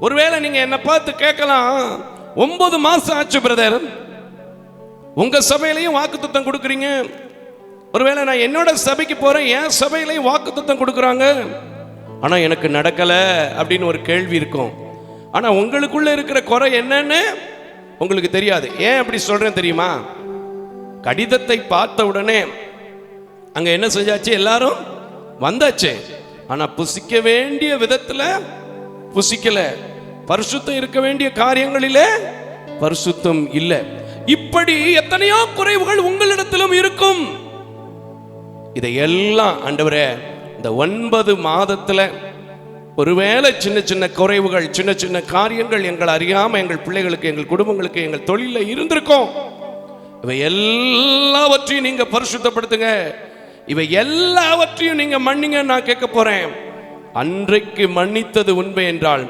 ஒருவேளை நீங்க என்ன பார்த்து கேட்கலாம், 9 மாசம் ஆச்சு பிரதர், உங்க சபையிலையும் வாக்குத்தத்தம் கொடுக்குறீங்க, ஒருவேளை நான் என்னோட சபைக்கு போறேன், என் சபையிலையும் வாக்குத்தத்தம் கொடுக்குறாங்க, ஆனா எனக்கு நடக்கல அப்படின்னு ஒரு கேள்வி இருக்கும். ஆனா உங்களுக்குள்ள இருக்கிற குறை என்னன்னு உங்களுக்கு தெரியாது. ஏன் அப்படி சொல்றேன் தெரியுமா? கடிதத்தை பார்த்த உடனே அங்க என்ன செஞ்சாச்சு? எல்லாரும் வந்தாச்சு, ஆனா புசிக்க வேண்டிய விதத்துல புசிக்கல, பரிசுத்தம் இருக்க வேண்டிய காரியங்களிலே பரிசுத்தம் இல்லை. இப்படி எத்தனையோ குறைவுகள் உங்களிடத்திலும் இருக்கும். இதையெல்லாம் ஆண்டவரே இந்த 9 மாதத்துல ஒருவேளை சின்ன சின்ன குறைவுகள், சின்ன சின்ன காரியங்கள் எங்கள் அறியாம எங்கள் பிள்ளைகளுக்கு, எங்கள் குடும்பங்களுக்கு, எங்கள் தொழில இருந்திருக்கும். இவை எல்லாவற்றையும் நீங்க பரிசுத்தப்படுத்துங்க, இவை எல்லாவற்றையும் நீங்க மன்னிங்க. நான் கேட்க போறேன், அன்றைக்கு மன்னித்தது உண்மை என்றால்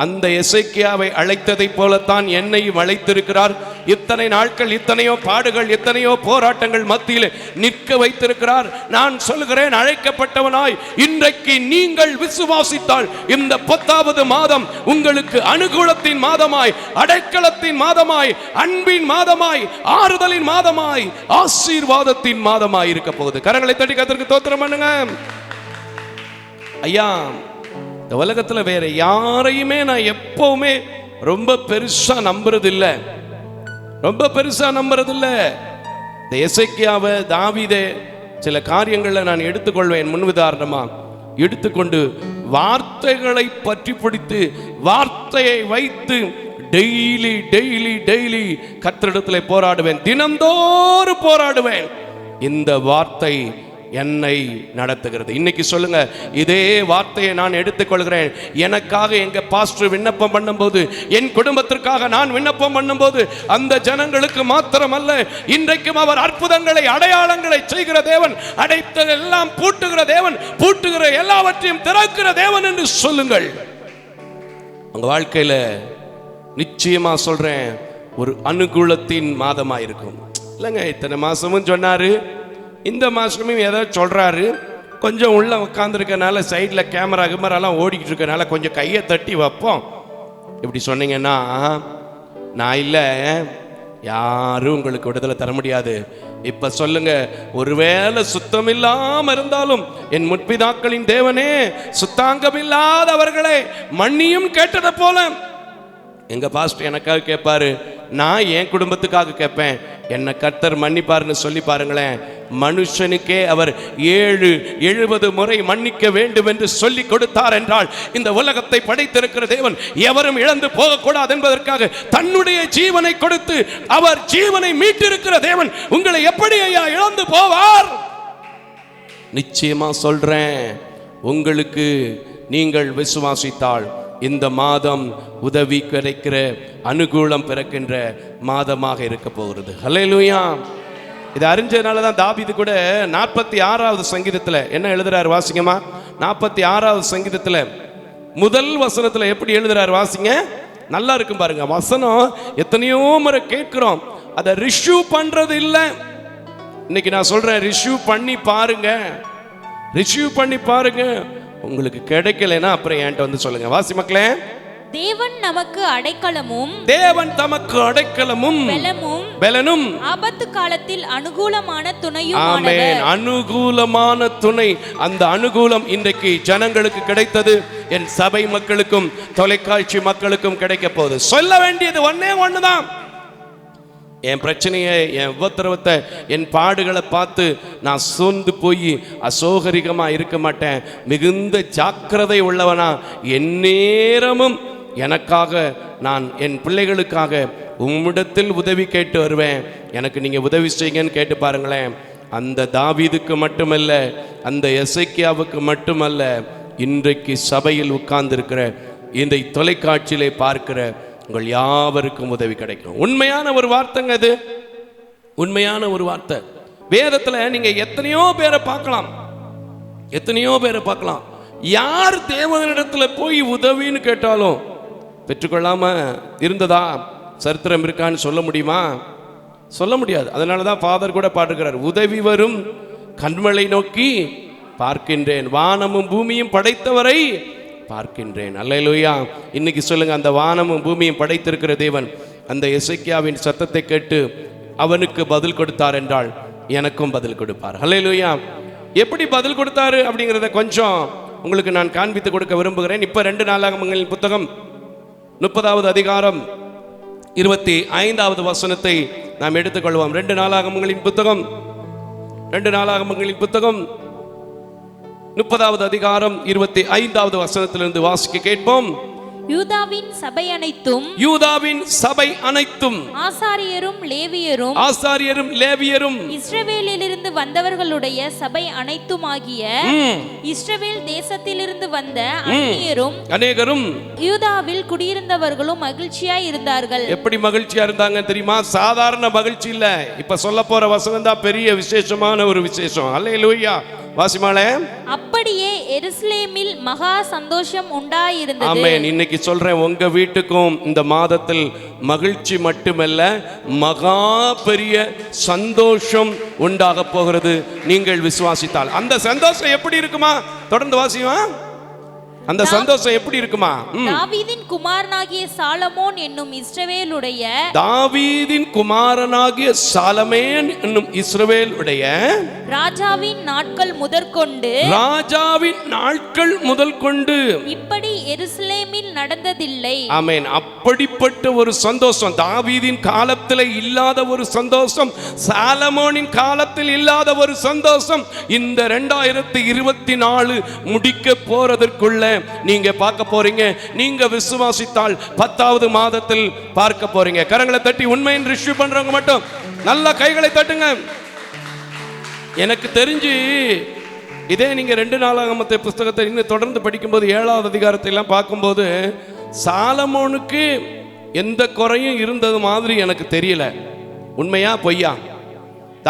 அந்த எசேக்கியாவை அழைத்ததை போலத்தான் என்னையும் அழைத்திருக்கிறார். இத்தனை நாட்கள், இத்தனையோ பாடுகள், எத்தனையோ போராட்டங்கள் மத்தியில் நிற்க வைத்திருக்கிறார். நான் சொல்கிறேன், அழைக்கப்பட்டவனாய் இன்றைக்கு நீங்கள் விசுவாசித்தால் இந்த 10வது மாதம் உங்களுக்கு அனுகூலத்தின் மாதமாய், அடைக்கலத்தின் மாதமாய், அன்பின் மாதமாய், ஆறுதலின் மாதமாய், ஆசீர்வாதத்தின் மாதமாய் இருக்க போகுது. கரங்களை தட்டி கர்த்தருக்கு ஸ்தோத்திரம் பண்ணுங்க. ஐயா, இந்த உலகத்துல வேற யாரையுமே நான் எப்பவுமே ரொம்ப பெருசா நம்புறதில்லை, ரொம்ப பெருசா நம்புறதில்லை. இந்த எசேக்கியாவை, தாவீதை சில காரியங்களை நான் எடுத்துக்கொள்வேன், முன்னுதாரணமா எடுத்துக்கொண்டு வார்த்தைகளை பற்றி பிடித்து வார்த்தையை வைத்து டெய்லி டெய்லி டெய்லி கர்த்தரிடத்திலே போராடுவேன், தினந்தோறும் போராடுவேன். இந்த வார்த்தை என்னை நடத்துகிறது. இன்னைக்கு சொல்லுங்க, இதே வார்த்தையை நான் எடுத்துக்கொள்கிறேன். எனக்காக எங்க பாஸ்டர் விண்ணப்பம் பண்ணும்போது, என் குடும்பத்திற்காக நான் விண்ணப்பம் பண்ணும்போது, அந்த ஜனங்களுக்கு மாத்திரமல்ல, இன்றைக்கும் அவர் அற்புதங்களை, அடையாளங்களை செய்கிற தேவன், அடைத்ததெல்லாம் பூட்டுகிற தேவன், பூட்டுகிற எல்லாவற்றையும் திறக்கிற தேவன் என்று சொல்லுங்கள். உங்க வாழ்க்கையில நிச்சயமா சொல்றேன், ஒரு அனுகூலத்தின் மாதமா இருக்கும். இல்லைங்க, இத்தனை மாசமும் சொன்னாரு, இந்த மாசமும் ஏதாவது சொல்றாரு, கொஞ்சம் உள்ள உட்காந்துருக்கனால சைடில் கேமராலாம் ஓடிக்கிட்டு இருக்கனால கொஞ்சம் கையை தட்டி வைப்போம். இப்படி சொன்னீங்கன்னா நான் இல்லை, யாரும் உங்களுக்கு விடுதலை தர முடியாது. இப்ப சொல்லுங்க, ஒருவேளை சுத்தம் இல்லாம இருந்தாலும் என் முற்பிதாக்களின் தேவனே சுத்தாங்கம் இல்லாதவர்களை மன்னியும் கேட்டதை போல எங்க பாஸ்டர் எனக்காக கேட்பாரு, நான் என் குடும்பத்துக்காக கேட்பேன். என்ன கர்த்தர் மன்னிப்பாருன்னு சொல்லி பாருங்களேன். மனுஷனுக்கே அவர் 70 முறை மன்னிக்க வேண்டும் என்று சொல்லி கொடுத்தார் என்றால் இந்த உலகத்தை படைத்திருக்கிற தேவன் எவரும் இழந்து போகக்கூடாது என்பதற்காக தன்னுடைய ஜீவனை கொடுத்து அவர் ஜீவனை மீட்டிருக்கிற தேவன் உங்களை எப்படி ஐயா இழந்து போவார்? நிச்சயமா சொல்றேன், உங்களுக்கு நீங்கள் விசுவாசித்தால் இந்த மாதம் உதவி கிடைக்கிற அனுகூலம் பிறக்கின்ற மாதமாக இருக்க போகிறது. ஹல்லேலூயா. இது அறிஞ்சதுனால தான் தாவீது கூட 46வது சங்கீதத்தில் என்ன எழுதுறாரு வாசிங்கம்மா. 46வது சங்கீதத்தில் முதல் வசனத்தில் எப்படி எழுதுறாரு வாசிங்க. நல்லா இருக்கும் பாருங்க. வசனம் எத்தனையோ முறை கேட்கிறோம், அதை ரிஷ்யூ பண்றது இல்லை. இன்னைக்கு நான் சொல்றேன், ரிஷ்யூ பண்ணி பாருங்க, ரிஷ்யூ பண்ணி பாருங்க. உங்களுக்கு கிடைக்கலனா அப்புறம் என்கிட்ட வந்து சொல்லுங்க. வாசி மக்களே. தேவன் நமக்கு அடைக்கலமும், தேவன் தமக்கு அடைக்கலமும் பெலனும், ஆபத்து காலத்தில் அனுகூலமான துணையும். ஆமென். அனுகூலமான துணை. அந்த அனுகூலம் இன்றைக்கு ஜனங்களுக்கு கிடைத்தது. என் சபை மக்களுக்கும் தொலைக்காட்சி மக்களுக்கும் கிடைக்க போகுது. சொல்ல வேண்டியது ஒண்ணே ஒண்ணுதான். என் பிரச்சனையை, என் உபத்திரவத்தை, என் பாடுகளை பார்த்து நான் சோர்ந்து போய் அசோகரிகமாக இருக்க மாட்டேன். மிகுந்த ஜாக்கிரதை உள்ளவனா எந்நேரமும் எனக்காக, நான் என் பிள்ளைகளுக்காக உம்மிடத்தில் உதவி கேட்டு வருவேன். எனக்கு நீங்கள் உதவி செய்யுங்கன்னு கேட்டு பாருங்களேன். அந்த தாவீதுக்கு மட்டுமல்ல, அந்த எசேக்கியாவுக்கு மட்டுமல்ல, இன்றைக்கு சபையில் உட்கார்ந்திருக்கிற இந்த தொலைக்காட்சியிலே பார்க்கிற உங்கள் யாவருக்கும் உதவி கிடைக்கும். உண்மையான ஒரு வார்த்தைங்க அது, உண்மையான ஒரு வார்த்தை. வேதத்துல நீங்க எத்தனையோ பேரை பார்க்கலாம், எத்தனையோ பேரை பார்க்கலாம். யார் தேவனிடத்துல போய் உதவின்னு கேட்டாலும் பெற்றுக்கொள்ளாம இருந்ததா சரித்திரம் இருக்கான்னு சொல்ல முடியுமா? சொல்ல முடியாது. அதனாலதான் ஃபாதர் கூட பாடுகிறார், உதவி வரும் கண்மலை நோக்கி பார்க்கின்றேன், வானமும் பூமியும் படைத்தவரை பார்க்கின்றேன். அல்லேலூயா. இன்னைக்கு சொல்லுங்க, அந்த வானமும் பூமியும் படைத்திருக்கிற தேவன் அந்த எசேக்கியாவின் சத்தத்தை கேட்டு அவனுக்கு பதில் கொடுத்தார் என்றால் எனக்கும் பதில் கொடுப்பார். அல்லேலூயா. எப்படி பதில் கொடுத்தாரு அப்படிங்கிறத கொஞ்சம் உங்களுக்கு நான் காண்பித்து கொடுக்க விரும்புகிறேன். இப்ப 2 நாளாகமங்களின் புத்தகம் 30வது அதிகாரம் 25வது வசனத்தை நாம் எடுத்துக்கொள்வோம். 2 நாளாகமங்களின் புத்தகம் 30வது அதிகாரம் 25வது வசனத்திலிருந்து வாசிக்க கேட்போம். யூதாவின் சபை அனைத்தும், யூதாவின் சபை அனைத்தும், ஆசாரியரும் லேவியரும், இஸ்ரவேலிலிருந்து வந்தவர்களுடைய சபை அனைத்துமாகிய இஸ்ரவேல் தேசத்திலிருந்து வந்த அநேகரும் யூதாவில் குடியிருந்தவர்களும் மகிழ்ச்சியாய் இருந்தார்கள். எப்படி மகிழ்ச்சியா இருந்தாங்க தெரியுமா? சாதாரண மகிழ்ச்சி இல்ல. இப்ப சொல்ல போற வசனம் தான் பெரிய விசேஷமான ஒரு விசேஷம். அல்லேலூயா. வாசிமாளே. அப்படியே எருசலேமில் மகா சந்தோஷம் உண்டாயிருந்தது. ஆமென். இன்னைக்கு சொல்றேன், உங்க வீட்டுக்கும் இந்த மாதத்தில் மகிழ்ச்சி மட்டுமல்ல, மகா பெரிய சந்தோஷம் உண்டாக போகிறது நீங்கள் விசுவாசித்தால். அந்த சந்தோஷம் எப்படி இருக்குமா? தொடர்ந்து வாசிமா. அந்த சந்தோஷம் எப்படி இருக்குமா? தாவீதின் குமாரனாகிய சாலமோன் என்னும் இஸ்ரவேலுடைய, தாவீதின் குமாரனாகிய சாலமோன் என்னும் இஸ்ரவேலுடைய ராஜாவின் நாட்கள் முதல் கொண்டு இப்படி எருசலேமில் நடந்ததில்லை. ஆமென். அப்படிப்பட்ட ஒரு சந்தோஷம் தாவீதின் காலத்தில் இல்லாத ஒரு சந்தோஷம், சாலமோனின் காலத்தில் இல்லாத ஒரு சந்தோஷம் இந்த 2024 முடிக்க போறதற்குள்ள நீங்க பார்க்க போறீங்க. நீங்க விசுவாசித்தால் 10வது மாதத்தில் பார்க்க போறீங்க. கரங்களை தட்டி உண்மையின் ரிஷ்யூ பண்றவங்க மட்டும் நல்ல கைகளை தட்டுங்க. எனக்கு தெரிஞ்சு இதே நீங்க 2 நாளாகமத்தை புஸ்தகத்தை இன்னும் தொடர்ந்து படிக்கும்போது 7வது அதிகாரத்தை எல்லாம் பார்க்கும்போது சாலமோனுக்கு எந்த குறையும் இருந்தது மாதிரி எனக்கு தெரியல. உண்மையா பொய்யா?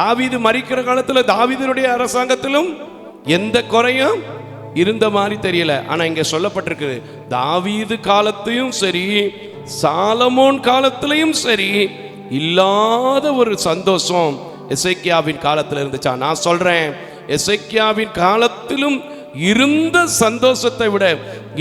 தாவீது மரிக்கிற காலத்தில் தாவீதுடைய அரசாங்கத்திலும் எந்த குறையும் இருந்த மாதிரி தெரியல. ஆனா இங்க சொல்லப்பட்டிருக்கு, தாவீது காலத்தையும் சரி சாலமோன் காலத்திலையும் சரி இல்லாத ஒரு சந்தோஷம் எசேக்கியாவின் காலத்தில் இருந்துச்சா. நான் சொல்றேன், எசேக்கியாவின் காலத்திலும் இருந்த சந்தோஷத்தை விட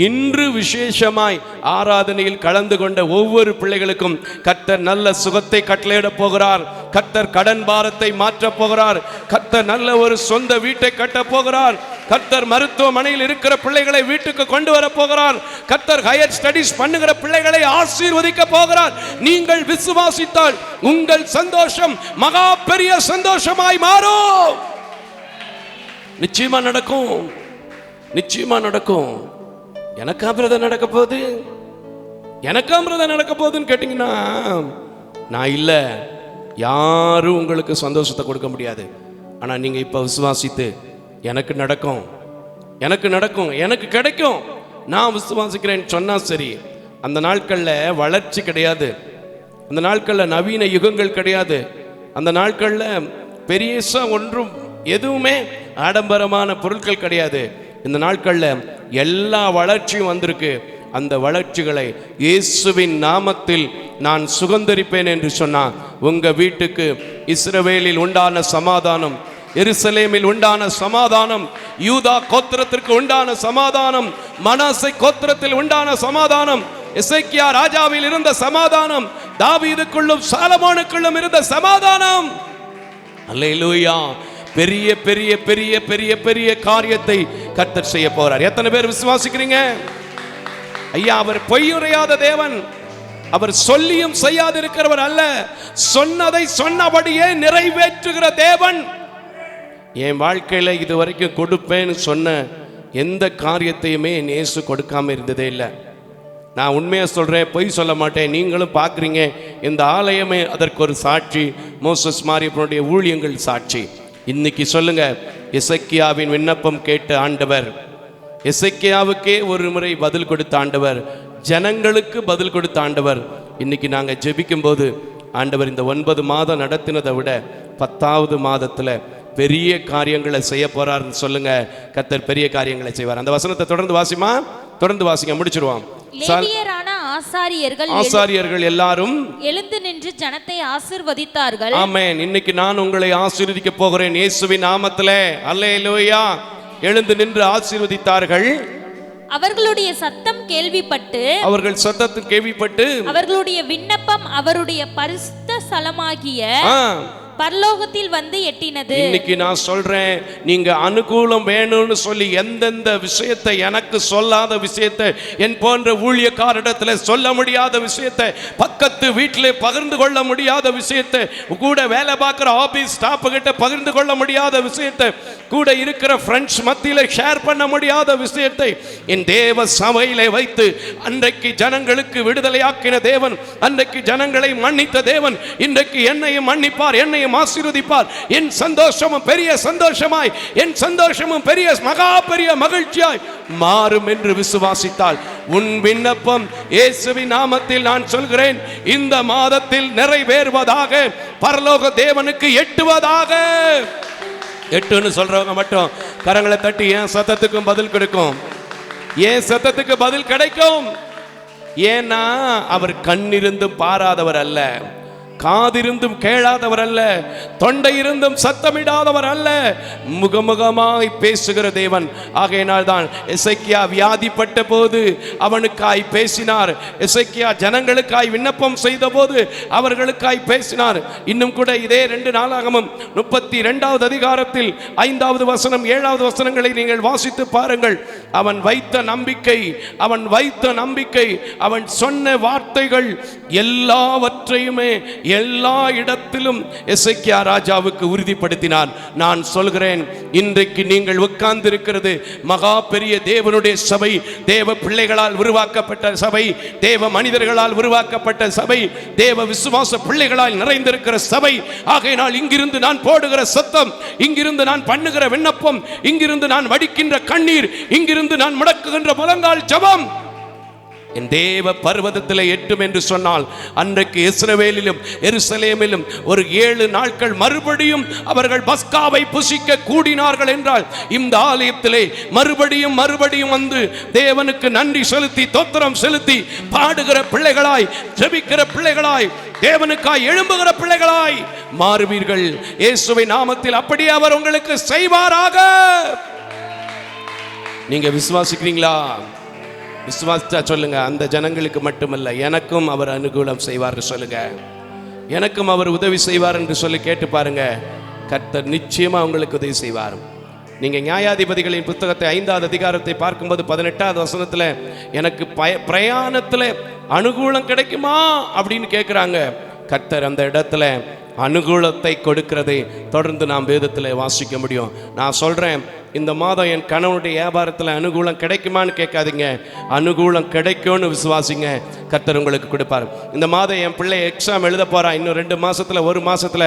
இன்று விசேஷமாய் ஆராதனையில் கலந்து கொண்ட ஒவ்வொரு பிள்ளைகளுக்கும் கர்த்தர் நல்ல சுகத்தை கட்டளையிட போகிறார். கர்த்தர் கடன் பாரத்தை மாற்ற போகிறார். கர்த்தர் நல்ல ஒரு சொந்த வீட்டை கட்ட போகிறார். கர்த்தர் மருத்துவமனையில் இருக்கிற பிள்ளைகளை வீட்டுக்கு கொண்டு வர போகிறார். கர்த்தர் ஹையர் ஸ்டடீஸ் பண்ணுகிற பிள்ளைகளை ஆசீர்வதிக்க போகிறார். நீங்கள் விசுவாசித்தால் உங்கள் சந்தோஷம் மகா பெரிய சந்தோஷமாய் மாறும். நிச்சயமா நடக்கும், நிச்சயமா நடக்கும். எனக்கா பிரதர் நடக்க போகுது, எனக்கா பிரதர் நடக்க போகுதுன்னு கேட்டீங்கன்னா, நான் இல்லை, யாரும் உங்களுக்கு சந்தோஷத்தை கொடுக்க முடியாது. ஆனால் நீங்கள் இப்போ விசுவாசித்து எனக்கு நடக்கும், எனக்கு நடக்கும், எனக்கு கிடைக்கும், நான் விசுவாசிக்கிறேன்னு சொன்னால் சரி. அந்த நாட்களில் வளர்ச்சி கிடையாது, அந்த நாட்களில் நவீன யுகங்கள் கிடையாது, அந்த நாட்களில் பெரியசா ஒன்றும் எதுவுமே ஆடம்பரமான பொருட்கள் கிடையாது. இந்த நாட்களில் எல்லா வளர்ச்சியும் வந்திருக்கு. அந்த வளர்ச்சிகளை இயேசுவின் நாமத்தில் நான் சுதந்தரிப்பேன் என்று சொன்னான். உங்க வீட்டுக்கு இஸ்ரவேலில் உண்டான சமாதானம், எருசலேமில் உண்டான சமாதானம், யூதா கோத்திரத்திற்கு உண்டான சமாதானம், மனாசே கோத்திரத்தில் உண்டான சமாதானம், எசேக்கியா ராஜாவில் இருந்த சமாதானம், தாவீதுக்குள்ளும் சாலமோனுக்குள்ளும் இருந்த சமாதானம். அல்லேலூயா. பெரிய பெரிய பெரிய பெரிய பெரிய காரியத்தை கர்த்தர் செய்ய போறார். எத்தனை பேர் விசுவாசிக்கிறீங்க? ஐயா, அவர் பொய்யுரையாத தேவன், அவர் சொல்லியும் செய்யாதிருக்கிறவர் அல்ல, சொன்னதை சொன்னபடியே நிறைவேற்றுகிற தேவன். என் வாழ்க்கையில இதுவரைக்கும் கொடுப்பேன்னு சொன்ன எந்த காரியத்தையுமே என் இயேசு கொடுக்காம இருந்ததே இல்லை. நான் உண்மையாக சொல்கிறேன், பொய் சொல்ல மாட்டேன். நீங்களும் பார்க்குறீங்க, இந்த ஆலயமே அதற்கு ஒரு சாட்சி. மோசஸ் மாரியப்பனுடைய ஊழியங்கள் சாட்சி. இன்னைக்கு சொல்லுங்க, எசேக்கியாவின் விண்ணப்பம் கேட்ட ஆண்டவர், எசேக்கியாவுக்கே ஒரு முறை பதில் கொடுத்த ஆண்டவர், ஜனங்களுக்கு பதில் கொடுத்த ஆண்டவர். இன்னைக்கு நாங்கள் ஜெபிக்கும் போது ஆண்டவர் இந்த 9 மாதம் நடத்தினதை விட 10வது மாதத்தில் பெரிய காரியங்களை செய்ய போறாருன்னு சொல்லுங்க. கர்த்தர் பெரிய காரியங்களை செய்வார். அந்த வசனத்தை தொடர்ந்து வாசிமா, தொடர்ந்து வாசிங்க, முடிச்சிருவான். லேவியரான ஆசாரியர்கள் எல்லாரும் எழுந்து நின்று ஜனத்தை ஆசீர்வதித்தார்கள். ஆமென். இன்னைக்கு நான் உங்களை ஆசீர்வதிக்க போகிறேன் இயேசுவின் நாமத்திலே. அல்லேலூயா. எழுந்து நின்று ஆசீர்வதித்தார்கள். அவர்களுடைய சத்தம் கேள்விப்பட்டு, அவர்கள் சத்தத்தை கேள்விப்பட்டு, அவர்களுடைய விண்ணப்பம் அவருடைய பரிசுத்த ஸ்தலமாகிய பரலோகத்தில் வந்து எட்டினது. இன்னைக்கு நான் சொல்றேன், நீங்க அனுகூலம் வேணும்னு சொல்லி எந்தெந்த விஷயத்தை, எனக்கு சொல்லாத விஷயத்தை, என் போன்ற ஊழியக்காரிடத்துல சொல்ல முடியாத விஷயத்தை, பக்கத்து வீட்டிலே பகிர்ந்து கொள்ள முடியாத விஷயத்தை, கூட வேலை பார்க்குற ஆபீஸ் ஸ்டாஃப் கிட்ட பகிர்ந்து கொள்ள முடியாத விஷயத்தை, கூட இருக்கிற ஃப்ரெண்ட்ஸ் மத்தியில ஷேர் பண்ண முடியாத விஷயத்தை என் தேவ சபையிலே வைத்து அன்றைக்கு ஜனங்களுக்கு விடுதலையாக்கின தேவன், அன்றைக்கு ஜனங்களை மன்னித்த தேவன், இன்றைக்கு என்னையும் மன்னிப்பார், என்னையும் ஆசீர்வதிப்பார். என் சந்தோஷமும் பெரிய சந்தோஷமாய், என் சந்தோஷமும் பெரிய மகா பெரிய மகிழ்ச்சியாய் மாறும் என்று விசுவாசித்தால் உன் விண்ணப்பம் இயேசுவின் நாமத்தில் நான் சொல்கிறேன், இந்த மாதத்தில் நிறைவேறுவதாக, பரலோக தேவனுக்கு எட்டுவதாக. எட்டுன்னு சொல்றவங்க மட்டும் கரங்களை தட்டி என் சத்தத்துக்கும் பதில் கிடைக்கும், என் சத்தத்துக்கு பதில் கிடைக்கும். ஏன்னா அவர் கண்ணிருந்தும் பாராதவர் அல்ல, காதிருந்தும் கேளாதவர் அல்ல, தொண்டை இருந்தும் சத்தமிடாதவர் அல்ல, முகமுகமாய் பேசுகிற தேவன். ஆகையினால் தான் எசேக்கியா வியாதிப்பட்ட போது அவனுக்காய் பேசினார். எசேக்கியா ஜனங்களுக்காய் விண்ணப்பம் செய்த போது அவர்களுக்காய் பேசினார். இன்னும் கூட இதே 2 நாளாகமம் 32வது அதிகாரத்தில் 5வது வசனம் 7வது வசனங்களை நீங்கள் வாசித்து பாருங்கள். அவன் வைத்த நம்பிக்கை, அவன் வைத்த நம்பிக்கை, அவன் சொன்ன வார்த்தைகள் எல்லாவற்றையுமே எல்லா இடத்திலும் எசேக்கியா ராஜாவுக்கு உறுதிப்படுத்தினார். நான் சொல்கிறேன், இன்றைக்கு நீங்கள் உட்கார்ந்து இருக்கிறது மகா பெரிய தேவனுடைய சபை, தேவ பிள்ளைகளால் உருவாக்கப்பட்ட சபை, தேவ மனிதர்களால் உருவாக்கப்பட்ட சபை, தேவ விசுவாச பிள்ளைகளால் நிறைந்திருக்கிற சபை. ஆகையினால் இங்கிருந்து நான் போடுகிற சத்தம், இங்கிருந்து நான் பண்ணுகிற விண்ணப்பம், இங்கிருந்து நான் வடிக்கின்ற கண்ணீர், இங்கிருந்து நான் முடக்குகின்ற முழங்கால் ஜெபம் என் தேவ பர்வதத்தில் எட்டும் என்று சொன்னால், அன்றைக்கு இஸ்ரவேலிலும் எருசலேமிலும் ஒரு 7 நாட்கள் மறுபடியும் அவர்கள் பஸ்காவை புசிக்க கூடினார்கள் என்றால், இந்த ஆலயத்திலே மறுபடியும் மறுபடியும் வந்து தேவனுக்கு நன்றி செலுத்தி தோத்திரம் செலுத்தி பாடுகிற பிள்ளைகளாய், ஜெபிக்கிற பிள்ளைகளாய், தேவனுக்காய் எழும்புகிற பிள்ளைகளாய் மாறுவீர்கள். இயேசுவின் நாமத்தில் அப்படியே அவர் உங்களுக்கு செய்வாராக. நீங்க விசுவாசிக்கிறீங்களா? விசுவாசிச்சா சொல்லுங்க, அந்த ஜனங்களுக்கு மட்டுமல்ல, எனக்கும் அவர் அனுகூலம் செய்வார் சொல்லுங்க. எனக்கும் அவர் உதவி செய்வார் என்று சொல்லி கேட்டு பாருங்க. கர்த்தர் நிச்சயமா உங்களுக்கு உதவி செய்வார். நீங்க நியாயாதிபதிகளின் புத்தகத்தை 5வது அதிகாரத்தை பார்க்கும்போது 18வது வசனத்துல, எனக்கு பிரயாணத்துல அனுகூலம் கிடைக்குமா அப்படின்னு கேட்கிறாங்க. கர்த்தர் அந்த இடத்துல அனுகூலத்தை கொடுக்கிறதை தொடர்ந்து நாம் வேதத்தில் வாசிக்க முடியும். நான் சொல்றேன், இந்த மாதம் என் கணவனுடைய வியாபாரத்தில் அனுகூலம் கிடைக்குமான்னு கேட்காதீங்க, அனுகூலம் கிடைக்கும்னு விசுவாசிங்க. கர்த்தர் உங்களுக்கு கொடுப்பார். இந்த மாதம் என் பிள்ளை எக்ஸாம் எழுத போறான், இன்னும் 2 மாசத்துல 1 மாசத்துல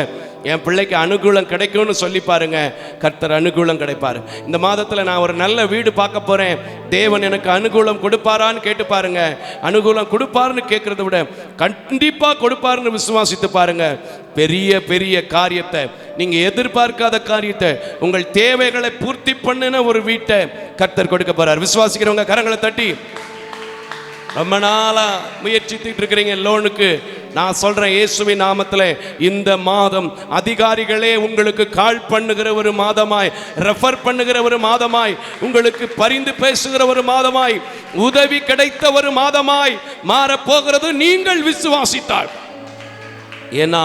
என் பிள்ளைக்கு அனுகூலம் கிடைக்கும்னு சொல்லி பாருங்க, கர்த்தர் அனுகூலம் கிடைப்பார். இந்த மாதத்துல நான் ஒரு நல்ல வீடு பார்க்க போறேன், தேவன் எனக்கு அனுகூலம் கொடுப்பாரான்னு கேட்டு பாருங்க. அனுகூலம் கொடுப்பாருன்னு கேட்கறத விட கண்டிப்பா கொடுப்பாருன்னு விசுவாசித்து பாருங்க. பெரிய பெரிய காரியத்தை, நீங்க எதிர்பார்க்காத காரியத்தை, உங்கள் தேவைகளை பூர்த்தி பண்ணின ஒரு வீட்டை கர்த்தர் கொடுக்க போறார். விசுவாசிக்கிறவங்க கரங்களை தட்டி. ரொம்ப நாளா முயற்சித்துட்டு இருக்கிறீங்க லோனுக்கு, நான் சொல்றேன் இயேசுவின் நாமத்தில் இந்த மாதம் அதிகாரிகளே உங்களுக்கு கால் பண்ணுகிற ஒரு மாதமாய், ரெஃபர் பண்ணுகிற ஒரு மாதமாய், உங்களுக்கு பரிந்து பேசுகிற ஒரு மாதமாய், உதவி கிடைத்த ஒரு மாதமாய் மாறப்போகிறது நீங்கள் விசுவாசித்தால். ஏன்னா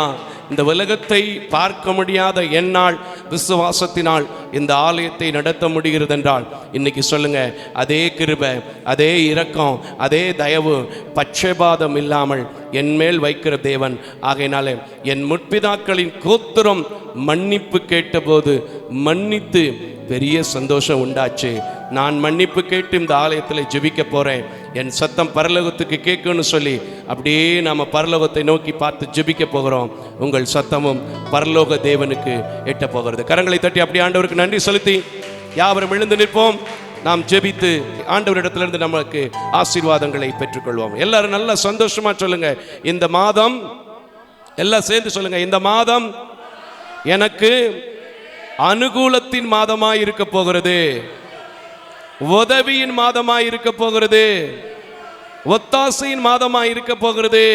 இந்த உலகத்தை பார்க்க முடியாத என்னால் விசுவாசத்தினால் இந்த ஆலயத்தை நடத்த முடிகிறது என்றால், இன்னைக்கு சொல்லுங்க, அதே கிருபை, அதே இரக்கம், அதே தயவு, பட்சபாதம் இல்லாமல் என்மேல் வைக்கிற தேவன். ஆகையினாலே என் முற்பிதாக்களின் கோத்திரம் மன்னிப்பு கேட்டபோது மன்னித்து பெரிய சந்தோஷம் உண்டாச்சு. நான் மன்னிப்பு கேட்டு இந்த ஆலயத்தில் ஜெபிக்க போறேன், என் சத்தம் பரலோகத்துக்கு கேட்குன்னு சொல்லி அப்படியே நாம பரலோகத்தை நோக்கி பார்த்து ஜெபிக்க போகிறோம். உங்கள் சத்தமும் பரலோக தேவனுக்கு எட்ட போகிறது. கரங்களை தட்டி அப்படியே ஆண்டவருக்கு நன்றி செலுத்தி யாவரும் எழுந்து நிற்போம். நாம் ஜெபித்து ஆண்டவரிடத்திலிருந்து நமக்கு ஆசீர்வாதங்களை பெற்றுக்கொள்வோம். எல்லாரும் நல்ல சந்தோஷமா சொல்லுங்க, இந்த மாதம், எல்லாம் சேர்ந்து சொல்லுங்க, இந்த மாதம் எனக்கு அனுகூலத்தின் மாதமாய் இருக்க போகிறது, உதவியின் மாதமாய் இருக்க போகிறது, ஒத்தாசையின் மாதமாய் இருக்க போகிறது.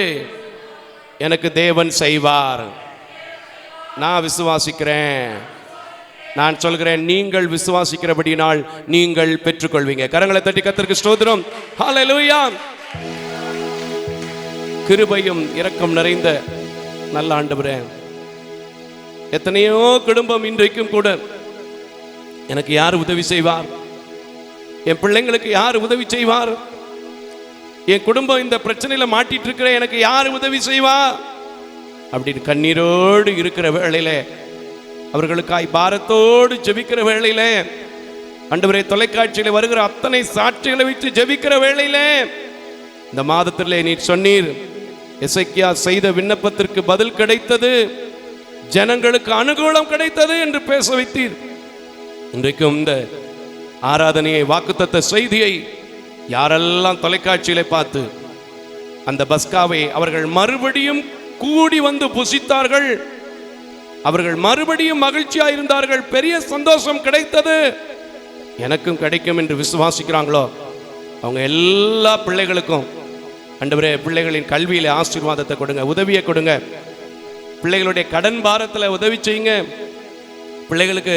எனக்கு தேவன் செய்வார். நான் விசுவாசிக்கிறேன். நான் சொல்கிறேன், நீங்கள் விசுவாசிக்கிறபடினால் நீங்கள் பெற்றுக்கொள்வீங்க. கரங்களை தட்டி கர்த்தருக்கு ஸ்தோத்திரம். ஹல்லேலூயா. கிருபையும் இரக்கம் நிறைந்த நல்ல ஆண்டவரே, எத்தனையோ குடும்பம் இன்றைக்கும் கூட எனக்கு யார் உதவி செய்வார், என் பிள்ளைங்களுக்கு யார் உதவி செய்வார், என் குடும்பம் இந்த பிரச்சனையில மாட்டிட்டு இருக்கிற எனக்கு யார் உதவி செய்வார் அப்படின்னு கண்ணீரோடு இருக்கிற வேளையில, அவர்களுக்காய் பாரத்தோடு ஜெபிக்கிற வேளையில, ஆண்டவரே தொலைக்காட்சியில வருகிற அத்தனை சாட்சிகளை வச்சு ஜெபிக்கிற வேளையில, இந்த மாதத்திலே நீர் சொன்னீர், எசேக்கியா செய்த விண்ணப்பத்திற்கு பதில் கிடைத்தது, ஜனங்களுக்கு அனுகூலம் கிடைத்தது என்று பேச வைத்தீர். இன்றைக்கும் இந்த ஆராதனையை, வாக்குத்தத்த செய்தியை யாரெல்லாம் தொலைக்காட்சியில பார்த்து அந்த பஸ்காவை அவர்கள் மறுபடியும் கூடி வந்து புசித்தார்கள், அவர்கள் மறுபடியும் மகிழ்ச்சியாக இருந்தார்கள், பெரிய சந்தோஷம் கிடைத்தது, எனக்கும் கிடைக்கும் என்று விசுவாசிக்கிறாங்களோ அவங்க எல்லா பிள்ளைகளுக்கும் ஆண்டவரே பிள்ளைகளின் கல்வியில ஆசீர்வாதத்தை கொடுங்க, உதவியை கொடுங்க. பிள்ளைகளுடைய கடன் பாரத்தில் உதவி செய்யுங்க, பிள்ளைகளுக்கு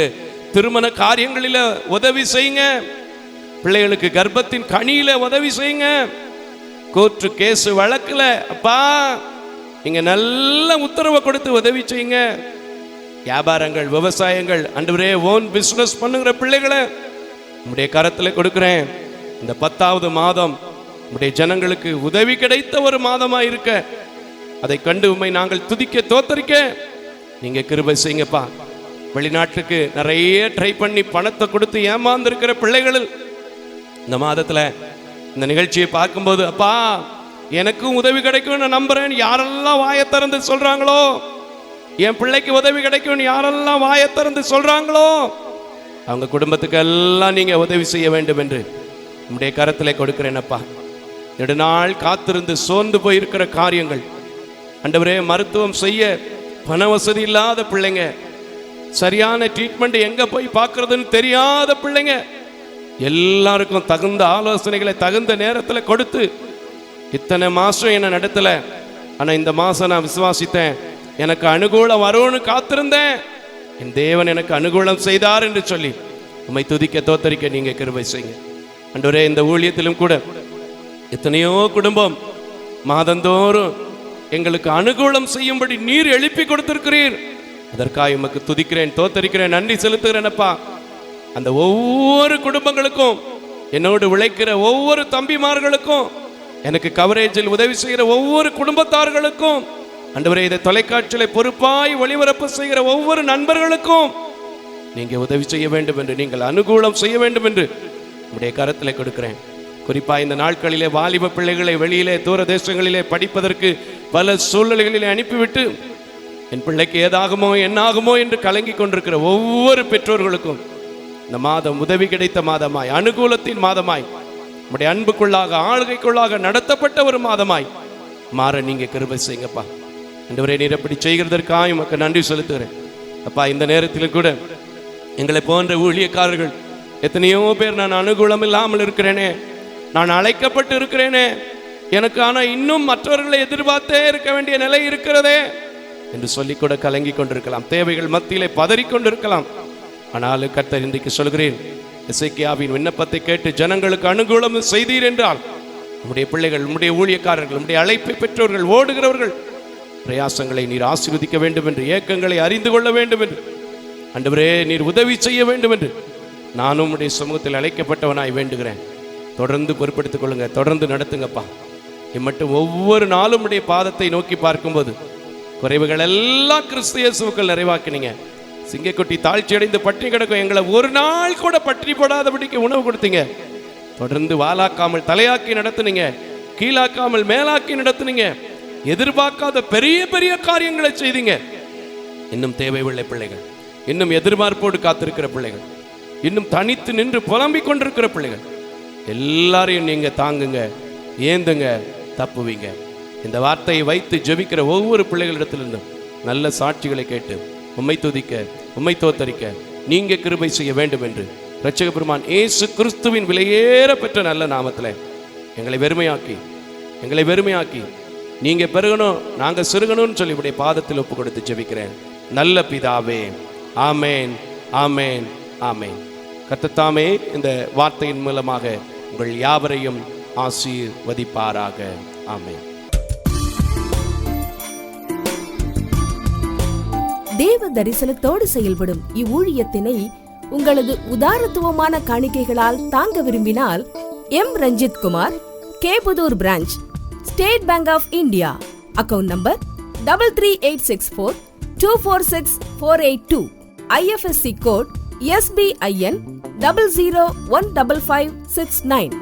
திருமண காரியங்களில உதவி செய்யுங்க, பிள்ளைகளுக்கு கர்ப்பத்தின் கனியில உதவி செய்யுங்க, கோர்ட்டு கேஸ் வழக்குல அப்பா நீங்க நல்ல உத்தரவை கொடுத்து உதவி செய்யுங்க. வியாபாரங்கள், விவசாயங்கள், ஆண்டவரே ஓன் பிசினஸ் பண்ணுகிற பிள்ளைகளை உம்முடைய கரத்தில் கொடுக்கிறேன். இந்த 10வது மாதம் உம்முடைய ஜனங்களுக்கு உதவி கிடைத்த ஒரு மாதமா இருக்க, அதை கண்டு உம்மை நாங்கள் துதிக்க தோத்தரிக்க நீங்க கிருபை செய்யுங்கப்பா. வெளிநாட்டுக்கு நிறைய ட்ரை பண்ணி பணத்தை கொடுத்து ஏமாந்திருக்கிற பிள்ளைகள் இந்த மாதத்துல இந்த நிகழ்ச்சியை பார்க்கும்போது, அப்பா எனக்கும் உதவி கிடைக்கும்னு நம்புறேன் யாரெல்லாம் வாயை திறந்து சொல்றாங்களோ, என் பிள்ளைக்கு உதவி கிடைக்கும்னு யாரெல்லாம் வாயை திறந்து சொல்றாங்களோ அவங்க குடும்பத்துக்கு எல்லாம் நீங்க உதவி செய்ய வேண்டும் என்று உம்முடைய கரத்திலே கொடுக்கிறேன் அப்பா. நெடுநாள் காத்திருந்து சோர்ந்து போயிருக்கிற காரியங்கள், ஆண்டவரே மருத்துவம் செய்ய பண வசதி இல்லாத பிள்ளைங்க, சரியான ட்ரீட்மெண்ட் எங்க போய் பார்க்கறதுன்னு தெரியாத பிள்ளைங்க, எல்லாருக்கும் தகுந்த ஆலோசனைகளை தகுந்த நேரத்தில் கொடுத்து இத்தனை மாசம் என்ன நடத்தல, ஆனா இந்த மாசம் நான் விசுவாசித்தேன், எனக்கு அனுகூலம் வரும்னு காத்திருந்தேன், என் தேவன் எனக்கு அனுகூலம் செய்தார் என்று சொல்லி உம்மை துதிக்க தோத்தரிக்க நீங்க கிருபை செய்யுங்க ஆண்டவரே. இந்த ஊழியத்திலும் கூட எத்தனையோ குடும்பம் மாதந்தோறும் எங்களுக்கு அனுகூலம் செய்யும்படி நீர் எழுப்பி கொடுத்திருக்கிறீர். அதற்காக உமக்கு துதிக்கிறேன், தோத்தரிக்கிறேன், நன்றி செலுத்துகிறேன் அப்பா. அந்த ஒவ்வொரு குடும்பங்களுக்கும், என்னோடு உழைக்கிற ஒவ்வொரு தம்பிமார்களுக்கும், எனக்கு கவரேஜில் உதவி செய்கிற ஒவ்வொரு குடும்பத்தார்களுக்கும், ஆண்டவரே இதை தொலைக்காட்சியில பொறுப்பாய் ஒளிபரப்பு செய்கிற ஒவ்வொரு நண்பர்களுக்கும் நீங்க உதவி செய்ய வேண்டும் என்று, நீங்கள் அனுகூலம் செய்ய வேண்டும் என்று உடைய கரத்தில் கொடுக்கிறேன். குறிப்பா இந்த நாட்களிலே வாலிப பிள்ளைகளை வெளியிலே தூர தேசங்களிலே படிப்பதற்கு பல சூழ்நிலைகளிலே அனுப்பிவிட்டு என் பிள்ளைக்கு ஏதாகுமோ என்னாகுமோ என்று கலங்கி கொண்டிருக்கிற ஒவ்வொரு பெற்றோர்களுக்கும் இந்த மாதம் உதவி கிடைத்த மாதமாய், அனுகூலத்தின் மாதமாய், நம்முடைய அன்புக்குள்ளாக ஆளுகைக்குள்ளாக நடத்தப்பட்ட ஒரு மாதமாய் மாற நீங்க கிருபை செய்யுங்கப்பா. ஆண்டவரே நீர் அப்படி செய்கிறதற்காக உமக்கு நன்றி செலுத்துகிறேன் அப்பா. இந்த நேரத்தில் கூட எங்களை போன்ற ஊழியக்காரர்கள் எத்தனையோ பேர், நான் அனுகூலம் இல்லாமல் இருக்கிறேனே, நான் அழைக்கப்பட்டு இருக்கிறேனே, எனக்கு ஆனால் இன்னும் மற்றவர்களை எதிர்பார்த்தே இருக்க வேண்டிய நிலை இருக்கிறதே என்று சொல்லி கூட கலங்கி கொண்டிருக்கலாம், தேவைகள் மத்தியிலே பதறிக்கொண்டிருக்கலாம். ஆனாலும் கர்த்தர் இன்றைக்கு சொல்கிறேன், எசேக்கியாவின் விண்ணப்பத்தை கேட்டு ஜனங்களுக்கு அனுகூலம் செய்தீர் என்றால் நம்முடைய பிள்ளைகள், நம்முடைய ஊழியக்காரர்கள், நம்முடைய அழைப்பை பெற்றோர்கள், ஓடுகிறவர்கள் பிரயாசங்களை நீர் ஆசீர்வதிக்க வேண்டும் என்று, ஏக்கங்களை அறிந்து கொள்ள வேண்டும் என்று, ஆண்டவரே நீர் உதவி செய்ய வேண்டும் என்று நானும் உம்முடைய சமூகத்தில் அழைக்கப்பட்டவனாய் வேண்டுகிறேன். தொடர்ந்து பொறுப்படுத்திக் கொள்ளுங்க, தொடர்ந்து நடத்துங்கப்பா. இம்மட்டும் ஒவ்வொரு நாளும் உடைய பாதத்தை நோக்கி பார்க்கும்போது குறைவுகள் எல்லாம் கிறிஸ்து இயேசுவுக்குள் நிறைவாக்கினீங்க. சிங்கக்குட்டி தாழ்ச்சி அடைந்து பட்டினி கிடக்கும் எங்களை ஒரு நாள் கூட பட்டினி போடாதபடிக்கு உணவு கொடுத்தீங்க. தொடர்ந்து வாலாக்காமல் தலையாக்கி நடத்துனீங்க, கீழாக்காமல் மேலாக்கி நடத்துனீங்க, எதிர்பார்க்காத பெரிய பெரிய காரியங்களை செய்தீங்க. இன்னும் தேவை உள்ள பிள்ளைகள், இன்னும் எதிர்பார்ப்போடு காத்திருக்கிற பிள்ளைகள், இன்னும் தனித்து நின்று புலம்பிக் கொண்டிருக்கிற பிள்ளைகள் எல்லாரையும் நீங்க தாங்குங்க, ஏந்துங்க, தப்புவீங்க. இந்த வார்த்தையை வைத்து ஜெபிக்கிற ஒவ்வொரு பிள்ளைகளிடத்திலிருந்தும் நல்ல சாட்சிகளை கேட்டு உம்மை துதிக்க, உம்மை தோத்தரிக்க நீங்க கிருபை செய்ய வேண்டும் என்று இரட்சக பெருமான் இயேசு கிறிஸ்துவின் விலையேற பெற்ற நல்ல நாமத்தில் எங்களை வெறுமையாக்கி நீங்க பெருகணும், நாங்க சிறுகணும்னு சொல்லி உடைய பாதத்தில் ஒப்பு கொடுத்து ஜெபிக்கிறேன் நல்ல பிதாவே. ஆமேன், ஆமேன், ஆமேன். கர்த்தர் இந்த வார்த்தையின் மூலமாக உங்கள் யாவரையும் ஆசீர்வதிப்பாராக. ஆமேன். தேவ தரிசனத்தோடு செயல்படும் இவ்வூழியத்தினை உங்களது உதாரத்துவமான காணிக்கைகளால் தாங்க விரும்பினால் எம் ரஞ்சித் குமார், கேபுதூர் branch, State Bank of India, account number 33864246482, IFSC code SBIN 00155569.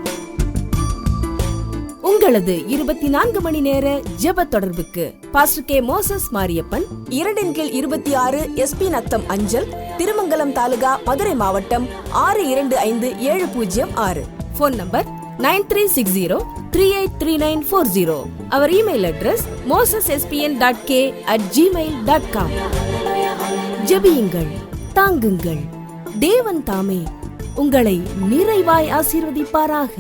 உங்களது 24 மணி நேர ஜெப தொடர்புக்கு pastor K. Moses Mariappan, 2/26 SP Natham அஞ்சல், திருமங்கலம் தாலுகா, மதுரை மாவட்டம் 625706. Phone number 9360383940. அவர் இமெயில் அட்ரஸ் mosesspn.k@gmail.com. ஜெபியுங்கள், தாங்குங்கள். தேவன் தாமே உங்களை நிறைவாய் ஆசீர்வதிப்பாராக.